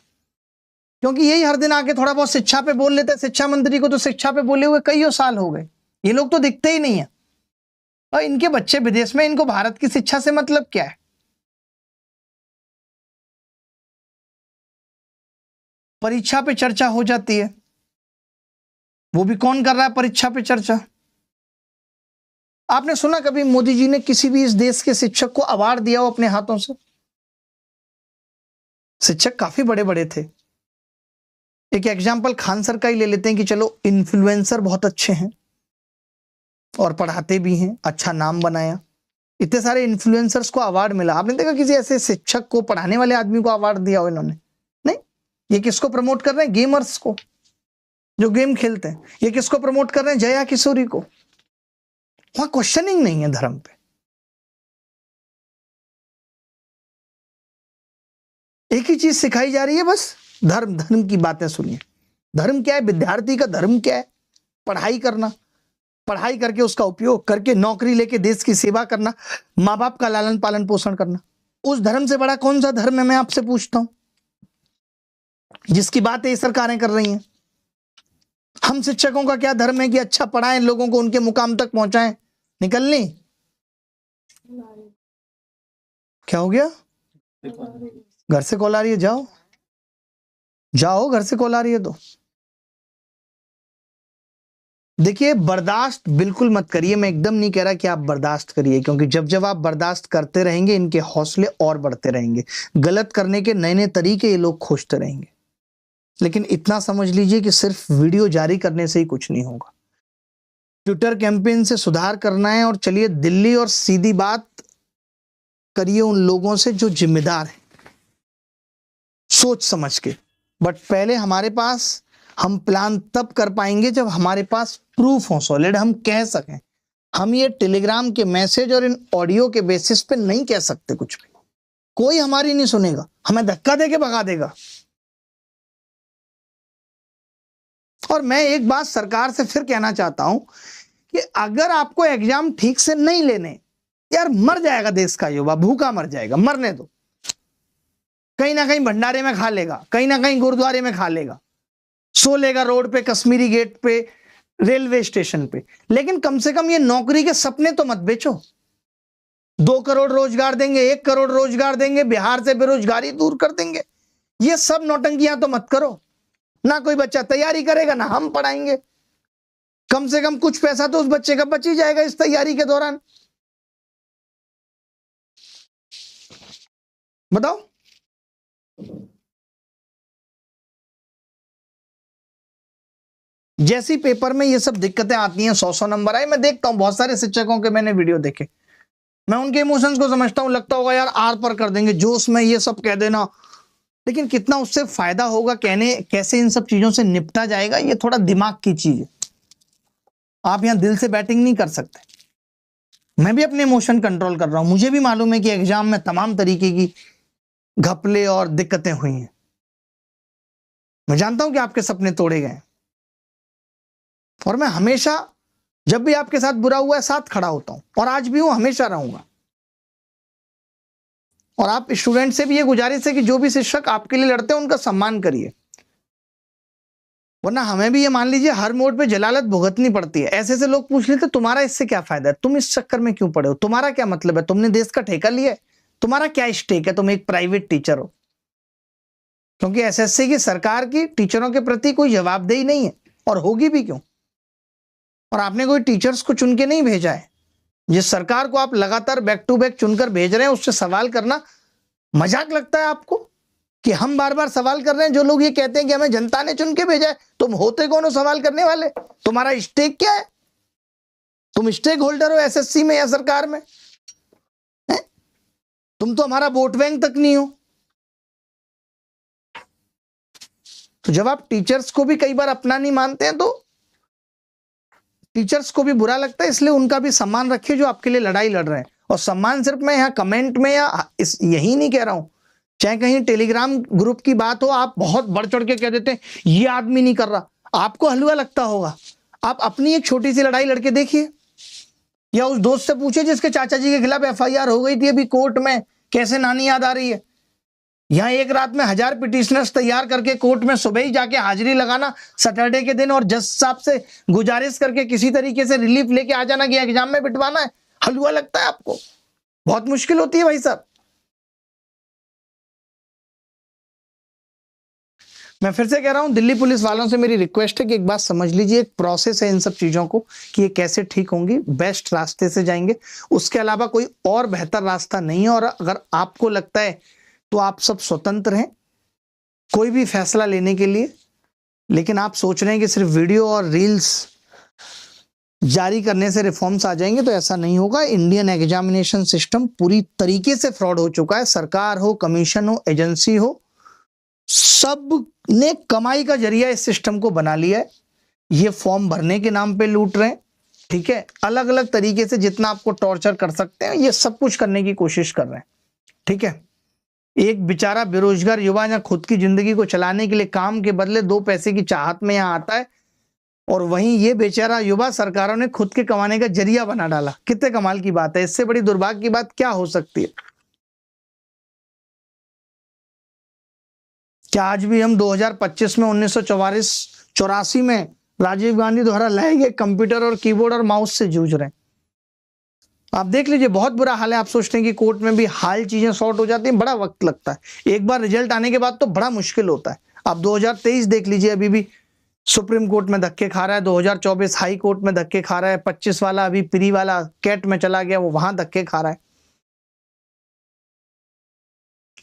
Speaker 2: क्योंकि यही हर दिन आके थोड़ा बहुत शिक्षा पे बोल लेते हैं। शिक्षा मंत्री को तो शिक्षा पे बोले हुए कई साल हो गए। ये लोग तो दिखते ही नहीं है। और इनके बच्चे विदेश में, इनको भारत की शिक्षा से मतलब क्या है? परीक्षा पे चर्चा हो जाती है, वो भी कौन कर रहा है परीक्षा पे चर्चा? आपने सुना कभी मोदी जी ने किसी भी इस देश के शिक्षक को अवार्ड दिया हो अपने हाथों से? शिक्षक काफी बड़े बड़े थे। एक एग्जाम्पल खान सर का ही ले लेते हैं कि चलो इन्फ्लुएंसर बहुत अच्छे हैं और पढ़ाते भी हैं, अच्छा नाम बनाया। इतने सारे इन्फ्लुएंसर्स को अवार्ड मिला। आपने देखा किसी ऐसे शिक्षक को, पढ़ाने वाले आदमी को अवार्ड दिया हो इन्होंने? नहीं। ये किसको प्रमोट कर रहे हैं? गेमर्स को, जो गेम खेलते हैं। ये किसको प्रमोट कर रहे हैं? जया किशोरी को। वहां क्वेश्चनिंग नहीं है धर्म पे। एक ही चीज सिखाई जा रही है बस, धर्म। धर्म की बातें सुनिए। धर्म क्या है? विद्यार्थी का धर्म क्या है? पढ़ाई करना, पढ़ाई करके उसका उपयोग करके नौकरी लेके देश की सेवा करना, माँ बाप का लालन पालन पोषण करना। उस धर्म से बड़ा कौन सा धर्म है, मैं आपसे पूछता हूं, जिसकी बातें ये सरकारें कर रही हैं? हम शिक्षकों का क्या धर्म है कि अच्छा पढ़ाएं, लोगों को उनके मुकाम तक पहुंचाएं? निकलनी क्या हो गया? घर से कॉल आ रही है, जाओ जाओ, घर से कॉल आ रही है तो। देखिए, बर्दाश्त बिल्कुल मत करिए। मैं एकदम नहीं कह रहा कि आप बर्दाश्त करिए, क्योंकि जब जब आप बर्दाश्त करते रहेंगे, इनके हौसले और बढ़ते रहेंगे। गलत करने के नए नए तरीके ये लोग खोजते रहेंगे। लेकिन इतना समझ लीजिए कि सिर्फ वीडियो जारी करने से ही कुछ नहीं होगा। ट्विटर कैंपेन से सुधार करना है। और चलिए दिल्ली, और सीधी बात करिए उन लोगों से जो जिम्मेदार हैं, सोच समझ के। बट पहले हमारे पास, हम प्लान तब कर पाएंगे जब हमारे पास प्रूफ हो सॉलिड, हम कह सकें। हम ये टेलीग्राम के मैसेज और इन ऑडियो के बेसिस पे नहीं कह सकते कुछ भी। कोई हमारी नहीं सुनेगा, हमें धक्का देके भगा देगा। और मैं एक बात सरकार से फिर कहना चाहता हूं कि अगर आपको एग्जाम ठीक से नहीं लेने, यार मर जाएगा देश का युवा, भूखा मर जाएगा, मरने दो। कहीं ना कहीं भंडारे में खा लेगा, कहीं ना कहीं गुरुद्वारे में खा लेगा, सो लेगा रोड पे, कश्मीरी गेट पे, रेलवे स्टेशन पे। लेकिन कम से कम ये नौकरी के सपने तो मत बेचो। 2 करोड़ रोजगार देंगे, 1 करोड़ रोजगार देंगे, बिहार से बेरोजगारी दूर कर देंगे, ये सब नौटंकियां तो मत करो। ना कोई बच्चा तैयारी करेगा, ना हम पढ़ाएंगे। कम से कम कुछ पैसा तो उस बच्चे का बच ही जाएगा इस तैयारी के दौरान। बताओ। जैसी पेपर में ये सब दिक्कतें आती हैं, 100 नंबर आए। मैं देखता हूं बहुत सारे शिक्षकों के, मैंने वीडियो देखे, मैं उनके इमोशंस को समझता हूं। लगता होगा यार आर पर कर देंगे, जोश में ये सब कह देना। लेकिन कितना उससे फायदा होगा, कहने कैसे इन सब चीजों से निपटा जाएगा, ये थोड़ा दिमाग की चीज है। आप यहां दिल से बैटिंग नहीं कर सकते। मैं भी अपने इमोशन कंट्रोल कर रहा हूं। मुझे भी मालूम है कि एग्जाम में तमाम तरीके की घपले और दिक्कतें हुई हैं। मैं जानता हूं कि आपके सपने तोड़े गए, और मैं हमेशा जब भी आपके साथ बुरा हुआ है साथ खड़ा होता हूं, और आज भी हूं, हमेशा रहूंगा। और आप स्टूडेंट से भी ये गुजारिश है कि जो भी शिक्षक आपके लिए लड़ते हैं उनका सम्मान करिए, वरना हमें भी ये मान लीजिए हर मोड़ पे जलालत भुगतनी पड़ती है। ऐसे ऐसे लोग पूछ लेते तुम्हारा इससे क्या फायदा है, तुम इस चक्कर में क्यों पड़े हो, तुम्हारा क्या मतलब है, तुमने देश का ठेका लिया है, तुम्हारा क्या स्टेक है, तुम एक प्राइवेट टीचर हो। क्योंकि एसएससी की सरकार की टीचरों के प्रति कोई जवाबदेही नहीं है, और होगी भी क्यों। और आपने कोई टीचर्स को चुन के नहीं भेजा है। जिस सरकार को आप लगातार बैक टू बैक चुनकर भेज रहे हैं उससे सवाल करना मजाक लगता है आपको, कि हम बार बार सवाल कर रहे हैं। जो लोग ये कहते हैं कि हमें जनता ने चुन के भेजा है, तुम होते कौन हो सवाल करने वाले, तुम्हारा स्टेक क्या है, तुम स्टेक होल्डर हो एसएससी में या सरकार में है? तुम तो हमारा वोट बैंक तक नहीं हो। तो जब आप टीचर्स को भी कई बार अपना नहीं मानते हैं तो टीचर्स को भी बुरा लगता है, इसलिए उनका भी सम्मान रखिए जो आपके लिए लड़ाई लड़ रहे हैं। और सम्मान सिर्फ मैं यहाँ कमेंट में या यही नहीं कह रहा हूं, चाहे कहीं टेलीग्राम ग्रुप की बात हो, आप बहुत बढ़ चढ़ के कह देते हैं ये आदमी नहीं कर रहा, आपको हलवा लगता होगा। आप अपनी एक छोटी सी लड़ाई लड़के देखिए, या उस दोस्त से पूछिए जिसके चाचा जी के खिलाफ एफआईआर हो गई थी अभी कोर्ट में, कैसे नानी याद आ रही है। यहाँ एक रात में 1000 पिटिशनर्स तैयार करके कोर्ट में सुबह ही जाके हाजिरी लगाना सैटरडे के दिन, और जज साहब से गुजारिश करके किसी तरीके से रिलीफ लेके आ जाना कि एग्जाम में बिठवाना है। हलवा लगता है आपको, बहुत मुश्किल होती है भाई साहब। मैं फिर से कह रहा हूं, दिल्ली पुलिस वालों से मेरी रिक्वेस्ट है कि एक बात समझ लीजिए, एक प्रोसेस है इन सब चीजों को कि ये कैसे ठीक होंगी, बेस्ट रास्ते से जाएंगे, उसके अलावा कोई और बेहतर रास्ता नहीं है। और अगर आपको लगता है तो आप सब स्वतंत्र हैं कोई भी फैसला लेने के लिए, लेकिन आप सोच रहे हैं कि सिर्फ वीडियो और रील्स जारी करने से रिफॉर्म्स आ जाएंगे, तो ऐसा नहीं होगा। इंडियन एग्जामिनेशन सिस्टम पूरी तरीके से फ्रॉड हो चुका है। सरकार हो, कमीशन हो, एजेंसी हो, सब ने कमाई का जरिया इस सिस्टम को बना लिया है। ये फॉर्म भरने के नाम पे लूट रहे हैं, ठीक है, अलग अलग तरीके से जितना आपको टॉर्चर कर सकते हैं ये सब कुछ करने की कोशिश कर रहे हैं, ठीक है। एक बेचारा बेरोजगार युवा या खुद की जिंदगी को चलाने के लिए काम के बदले 2 पैसे की चाहत में यहां आता है, और वहीं ये बेचारा युवा सरकारों ने खुद के कमाने का जरिया बना डाला। कितने कमाल की बात है, इससे बड़ी दुर्भाग्य की बात क्या हो सकती है। क्या आज भी हम 2025 में 1984 में राजीव गांधी द्वारा लाए गए कंप्यूटर और कीबोर्ड और माउस से जूझ रहे हैं। आप देख लीजिए, बहुत बुरा हाल है। आप सोचते हैं कि कोर्ट में भी हाल चीजें सॉर्ट हो जाती हैं, बड़ा वक्त लगता है। एक बार रिजल्ट आने के बाद तो बड़ा मुश्किल होता है। आप 2023 देख लीजिए, अभी भी सुप्रीम कोर्ट में धक्के खा रहा है, 2024 हाई कोर्ट में धक्के खा रहा है, 25 वाला अभी प्री वाला कैट में चला गया, वो वहां धक्के खा रहा है।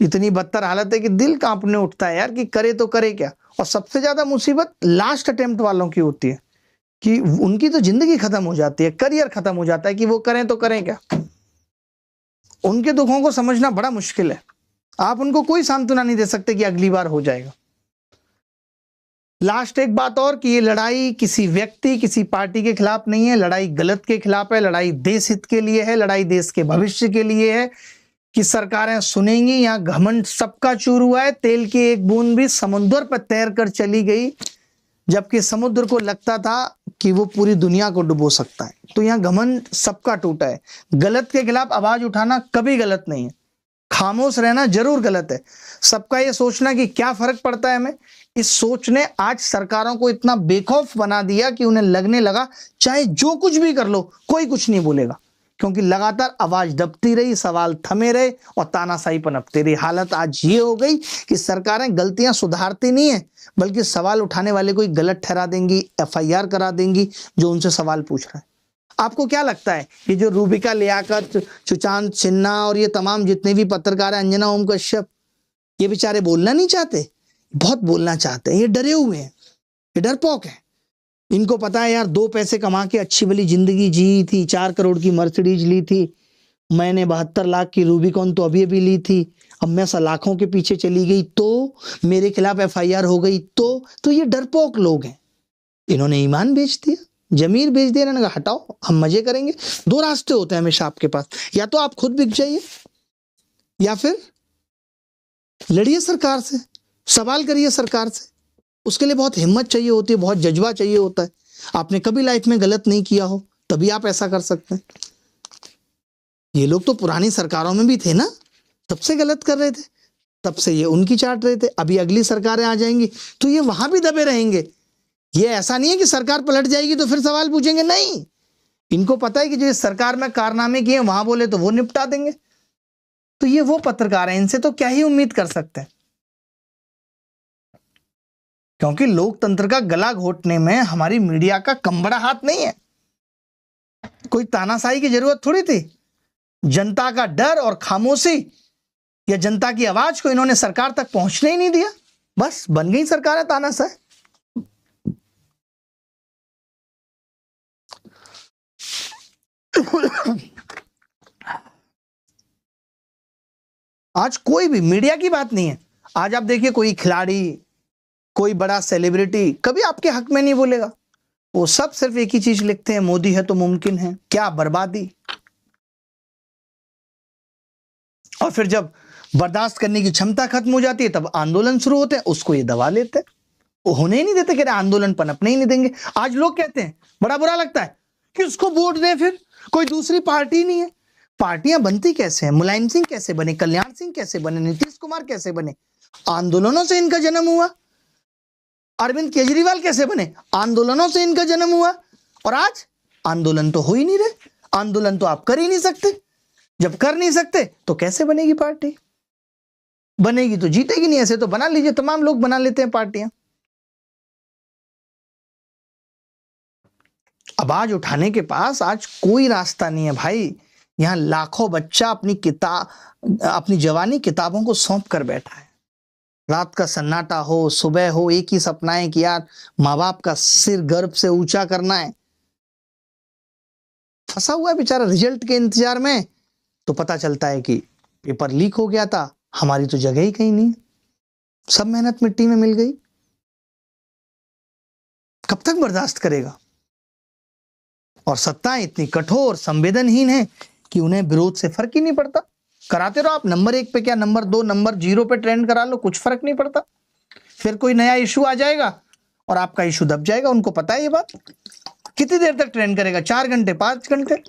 Speaker 2: इतनी बदतर हालत है कि दिल कांपने उठता है यार कि करे तो करे क्या। और सबसे ज्यादा मुसीबत लास्ट अटेम्प्ट वालों की होती है कि उनकी तो जिंदगी खत्म हो जाती है, करियर खत्म हो जाता है कि वो करें तो करें क्या। उनके दुखों को समझना बड़ा मुश्किल है। आप उनको कोई सांत्वना नहीं दे सकते कि अगली बार हो जाएगा। लास्ट एक बात और कि ये लड़ाई किसी व्यक्ति, किसी पार्टी के खिलाफ नहीं है, लड़ाई गलत के खिलाफ है, लड़ाई देश हित के लिए है, लड़ाई देश के भविष्य के लिए है। कि सरकारें सुनेंगी, यहाँ घमंड सबका चूर हुआ है। तेल की एक बूंद भी समुद्र पर तैर कर चली गई, जबकि समुद्र को लगता था कि वो पूरी दुनिया को डुबो सकता है। तो यहाँ घमंड सबका टूटा है। गलत के खिलाफ आवाज उठाना कभी गलत नहीं है, खामोश रहना जरूर गलत है। सबका ये सोचना कि क्या फर्क पड़ता है हमें, इस सोच ने आज सरकारों को इतना बेखौफ बना दिया कि उन्हें लगने लगा चाहे जो कुछ भी कर लो कोई कुछ नहीं बोलेगा, क्योंकि लगातार आवाज दबती रही, सवाल थमे रहे और तानाशाही पनपती रही। हालत आज ये हो गई कि सरकारें गलतियां सुधारती नहीं है, बल्कि सवाल उठाने वाले को गलत ठहरा देंगी, एफआईआर करा देंगी जो उनसे सवाल पूछ रहा है। आपको क्या लगता है ये जो रूबिका लियाकत, सुशांत सिन्हा और ये तमाम जितने भी पत्रकार हैं, अंजना ओम कश्यप, ये बेचारे बोलना नहीं चाहते? बहुत बोलना चाहते हैं। ये डरे हुए हैं, ये डरपोक है। इनको पता है यार 2 पैसे कमा के अच्छी भली जिंदगी जी थी, 4 करोड़ की मर्सिडीज ली थी मैंने, 72 लाख की रूबिकॉन तो अभी अभी ली थी, अब मैं लाखों के पीछे चली गई तो मेरे खिलाफ एफआईआर हो गई तो ये डरपोक लोग हैं। इन्होंने ईमान बेच दिया, जमीर बेच दिया। इन्होंने कहा हटाओ हम मजे करेंगे। 2 रास्ते होते हैं हमेशा आपके पास, या तो आप खुद बिक जाइए या फिर लड़िए सरकार से, सवाल करिए सरकार से। उसके लिए बहुत हिम्मत चाहिए होती है, बहुत जज्बा चाहिए होता है। आपने कभी लाइफ में गलत नहीं किया हो तभी आप ऐसा कर सकते हैं। ये लोग तो पुरानी सरकारों में भी थे ना, तब से गलत कर रहे थे, तब से ये उनकी चाट रहे थे। अभी अगली सरकारें आ जाएंगी तो ये वहां भी दबे रहेंगे। ये ऐसा नहीं है कि सरकार पलट जाएगी तो फिर सवाल पूछेंगे, नहीं, इनको पता है कि जो इस सरकार में कारनामे किए वहां बोले तो वो निपटा देंगे। तो ये वो पत्रकार हैं, इनसे तो क्या ही उम्मीद कर सकते हैं, क्योंकि लोकतंत्र का गला घोटने में हमारी मीडिया का कम बड़ा हाथ नहीं है। कोई तानाशाही की जरूरत थोड़ी थी। जनता का डर और खामोशी या जनता की आवाज को इन्होंने सरकार तक पहुंचने ही नहीं दिया, बस बन गई सरकार तानाशाह। आज कोई भी मीडिया की बात नहीं है। आज आप देखिए, कोई खिलाड़ी, कोई बड़ा सेलिब्रिटी कभी आपके हक में नहीं बोलेगा। वो सब सिर्फ एक ही चीज लिखते हैं, मोदी है तो मुमकिन है। क्या बर्बादी। और फिर जब बर्दाश्त करने की क्षमता खत्म हो जाती है तब आंदोलन शुरू होते हैं, उसको ये दबा लेते हैं। वो होने ही नहीं देते, कह रहे आंदोलन पनपने ही नहीं देंगे। आज लोग कहते हैं, बड़ा बुरा लगता है कि उसको वोट दें, फिर कोई दूसरी पार्टी नहीं है। पार्टियां बनती कैसे हैं? मुलायम सिंह कैसे बने, कल्याण सिंह कैसे बने, नीतीश कुमार कैसे बने? आंदोलनों से इनका जन्म हुआ। अरविंद केजरीवाल कैसे बने? आंदोलनों से इनका जन्म हुआ। और आज आंदोलन तो हो ही नहीं रहे, आंदोलन तो आप कर ही नहीं सकते। जब कर नहीं सकते तो कैसे बनेगी पार्टी? बनेगी तो जीतेगी नहीं। ऐसे तो बना लीजिए, तमाम लोग बना लेते हैं पार्टियां। आवाज उठाने के पास आज कोई रास्ता नहीं है भाई। यहां लाखों बच्चा अपनी जवानी किताबों को सौंप कर बैठा है। रात का सन्नाटा हो, सुबह हो, एक ही सपना है कि यार माँ बाप का सिर गर्व से ऊंचा करना है। फंसा हुआ है बेचारा रिजल्ट के इंतजार में। तो पता चलता है कि पेपर लीक हो गया था, हमारी तो जगह ही कहीं नहीं, सब मेहनत मिट्टी में मिल गई। कब तक बर्दाश्त करेगा? और सत्ताएं इतनी कठोर, संवेदनहीन है कि उन्हें विरोध से फर्क ही नहीं पड़ता। कराते रहो आप, नंबर 1 पे क्या, नंबर 2, नंबर 0 पे ट्रेंड करा लो, कुछ फर्क नहीं पड़ता। फिर कोई नया इशू आ जाएगा और आपका इशू दब जाएगा। उनको पता है ये बात। कितनी देर तक ट्रेंड करेगा? 4 घंटे, 5 घंटे?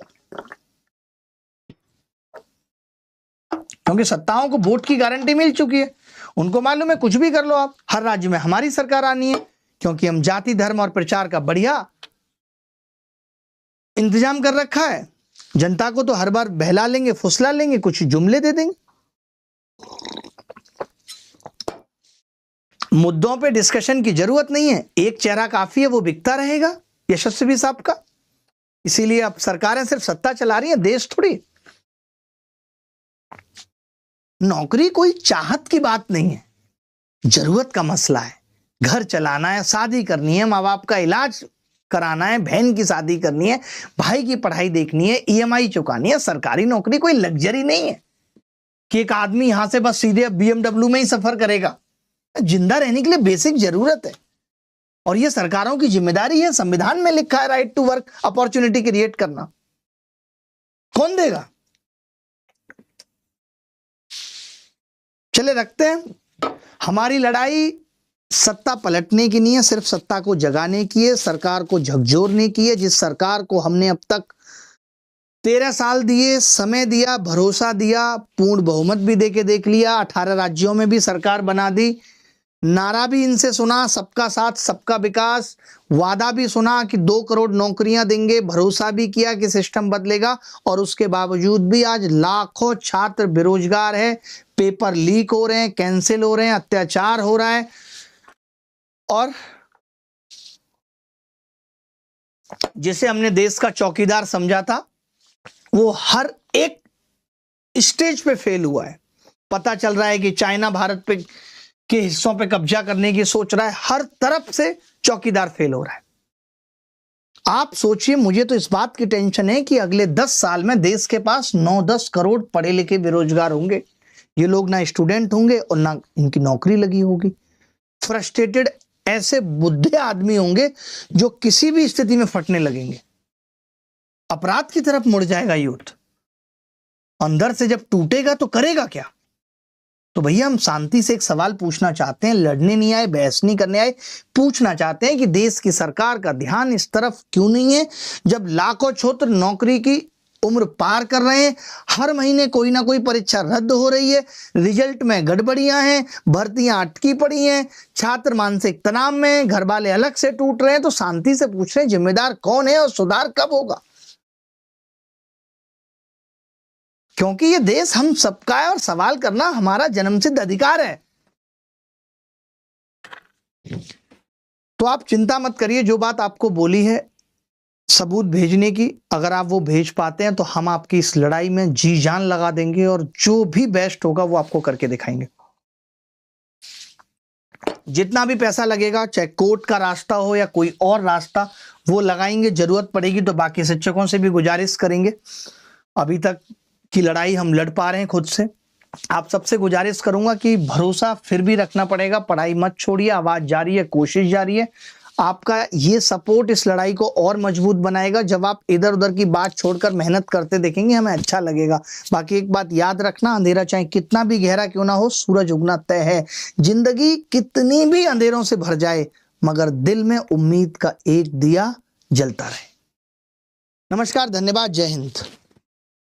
Speaker 2: क्योंकि सत्ताओं को वोट की गारंटी मिल चुकी है। उनको मालूम है कुछ भी कर लो आप, हर राज्य में हमारी सरकार आनी है, क्योंकि हम जाति, धर्म और प्रचार का बढ़िया इंतजाम कर रखा है। जनता को तो हर बार बहला लेंगे, फुसला लेंगे, कुछ जुमले दे देंगे। मुद्दों पे डिस्कशन की जरूरत नहीं है, एक चेहरा काफी है, वो बिकता रहेगा, यशस्वी साहब का। इसीलिए अब सरकारें सिर्फ सत्ता चला रही हैं, देश थोड़ी। नौकरी कोई चाहत की बात नहीं है, जरूरत का मसला है। घर चलाना है, शादी करनी है, माँ बाप का इलाज कराना है, बहन की शादी करनी है, भाई की पढ़ाई देखनी है, ईएमआई चुकानी है। सरकारी नौकरी कोई लग्जरी नहीं है कि एक आदमी यहां से बस सीधे बीएमडब्ल्यू में ही सफर करेगा। जिंदा रहने के लिए बेसिक जरूरत है, और यह सरकारों की जिम्मेदारी है। संविधान में लिखा है right to work, opportunity create करना। कौन देगा? चले रखते हैं। हमारी लड़ाई सत्ता पलटने की नहीं है, सिर्फ सत्ता को जगाने की है, सरकार को झकझोरने की है। जिस सरकार को हमने अब तक 13 साल दिए, समय दिया, भरोसा दिया, पूर्ण बहुमत भी देके देख लिया, 18 राज्यों में भी सरकार बना दी, नारा भी इनसे सुना, सबका साथ सबका विकास, वादा भी सुना कि 2 करोड़ नौकरियां देंगे, भरोसा भी किया कि सिस्टम बदलेगा, और उसके बावजूद भी आज लाखों छात्र बेरोजगार है, पेपर लीक हो रहे हैं, कैंसिल हो रहे हैं, अत्याचार हो रहा है। और जिसे हमने देश का चौकीदार समझा था, वो हर एक स्टेज पे फेल हुआ है। पता चल रहा है कि चाइना भारत पे के हिस्सों पे कब्जा करने की सोच रहा है। हर तरफ से चौकीदार फेल हो रहा है। आप सोचिए, मुझे तो इस बात की टेंशन है कि अगले 10 साल में देश के पास 9-10 करोड़ पढ़े लिखे बेरोजगार होंगे। ये लोग ना स्टूडेंट होंगे और ना इनकी नौकरी लगी होगी। फ्रस्ट्रेटेड ऐसे बुद्धे आदमी होंगे जो किसी भी स्थिति में फटने लगेंगे। अपराध की तरफ मुड़ जाएगा यूथ। अंदर से जब टूटेगा तो करेगा क्या? तो भैया, हम शांति से एक सवाल पूछना चाहते हैं, लड़ने नहीं आए, बहस नहीं करने आए, पूछना चाहते हैं कि देश की सरकार का ध्यान इस तरफ क्यों नहीं है, जब लाखों छात्र नौकरी की उम्र पार कर रहे हैं, हर महीने कोई ना कोई परीक्षा रद्द हो रही है, रिजल्ट में गड़बड़ियां हैं, भर्तियां अटकी पड़ी हैं, छात्र मानसिक तनाव में हैं, घर वाले अलग से टूट रहे हैं, तो शांति से पूछ रहे हैं जिम्मेदार कौन है और सुधार कब होगा? क्योंकि ये देश हम सबका है और सवाल करना हमारा जन्मसिद्ध अधिकार है। तो आप चिंता मत करिए, जो बात आपको बोली है सबूत भेजने की, अगर आप वो भेज पाते हैं तो हम आपकी इस लड़ाई में जी जान लगा देंगे और जो भी बेस्ट होगा वो आपको करके दिखाएंगे। जितना भी पैसा लगेगा, चाहे कोर्ट का रास्ता हो या कोई और रास्ता, वो लगाएंगे। जरूरत पड़ेगी तो बाकी शिक्षकों से भी गुजारिश करेंगे। अभी तक की लड़ाई हम लड़ पा रहे हैं खुद से। आप सबसे गुजारिश करूंगा कि भरोसा फिर भी रखना पड़ेगा, पढ़ाई मत छोड़िए, आवाज जारी है, कोशिश जारी है। आपका ये सपोर्ट इस लड़ाई को और मजबूत बनाएगा। जब आप इधर उधर की बात छोड़कर मेहनत करते देखेंगे, हमें अच्छा लगेगा। बाकी एक बात याद रखना, अंधेरा चाहे कितना भी गहरा क्यों ना हो, सूरज उगना तय है। जिंदगी कितनी भी अंधेरों से भर जाए, मगर दिल में उम्मीद का एक दिया जलता रहे। नमस्कार, धन्यवाद, जय हिंद।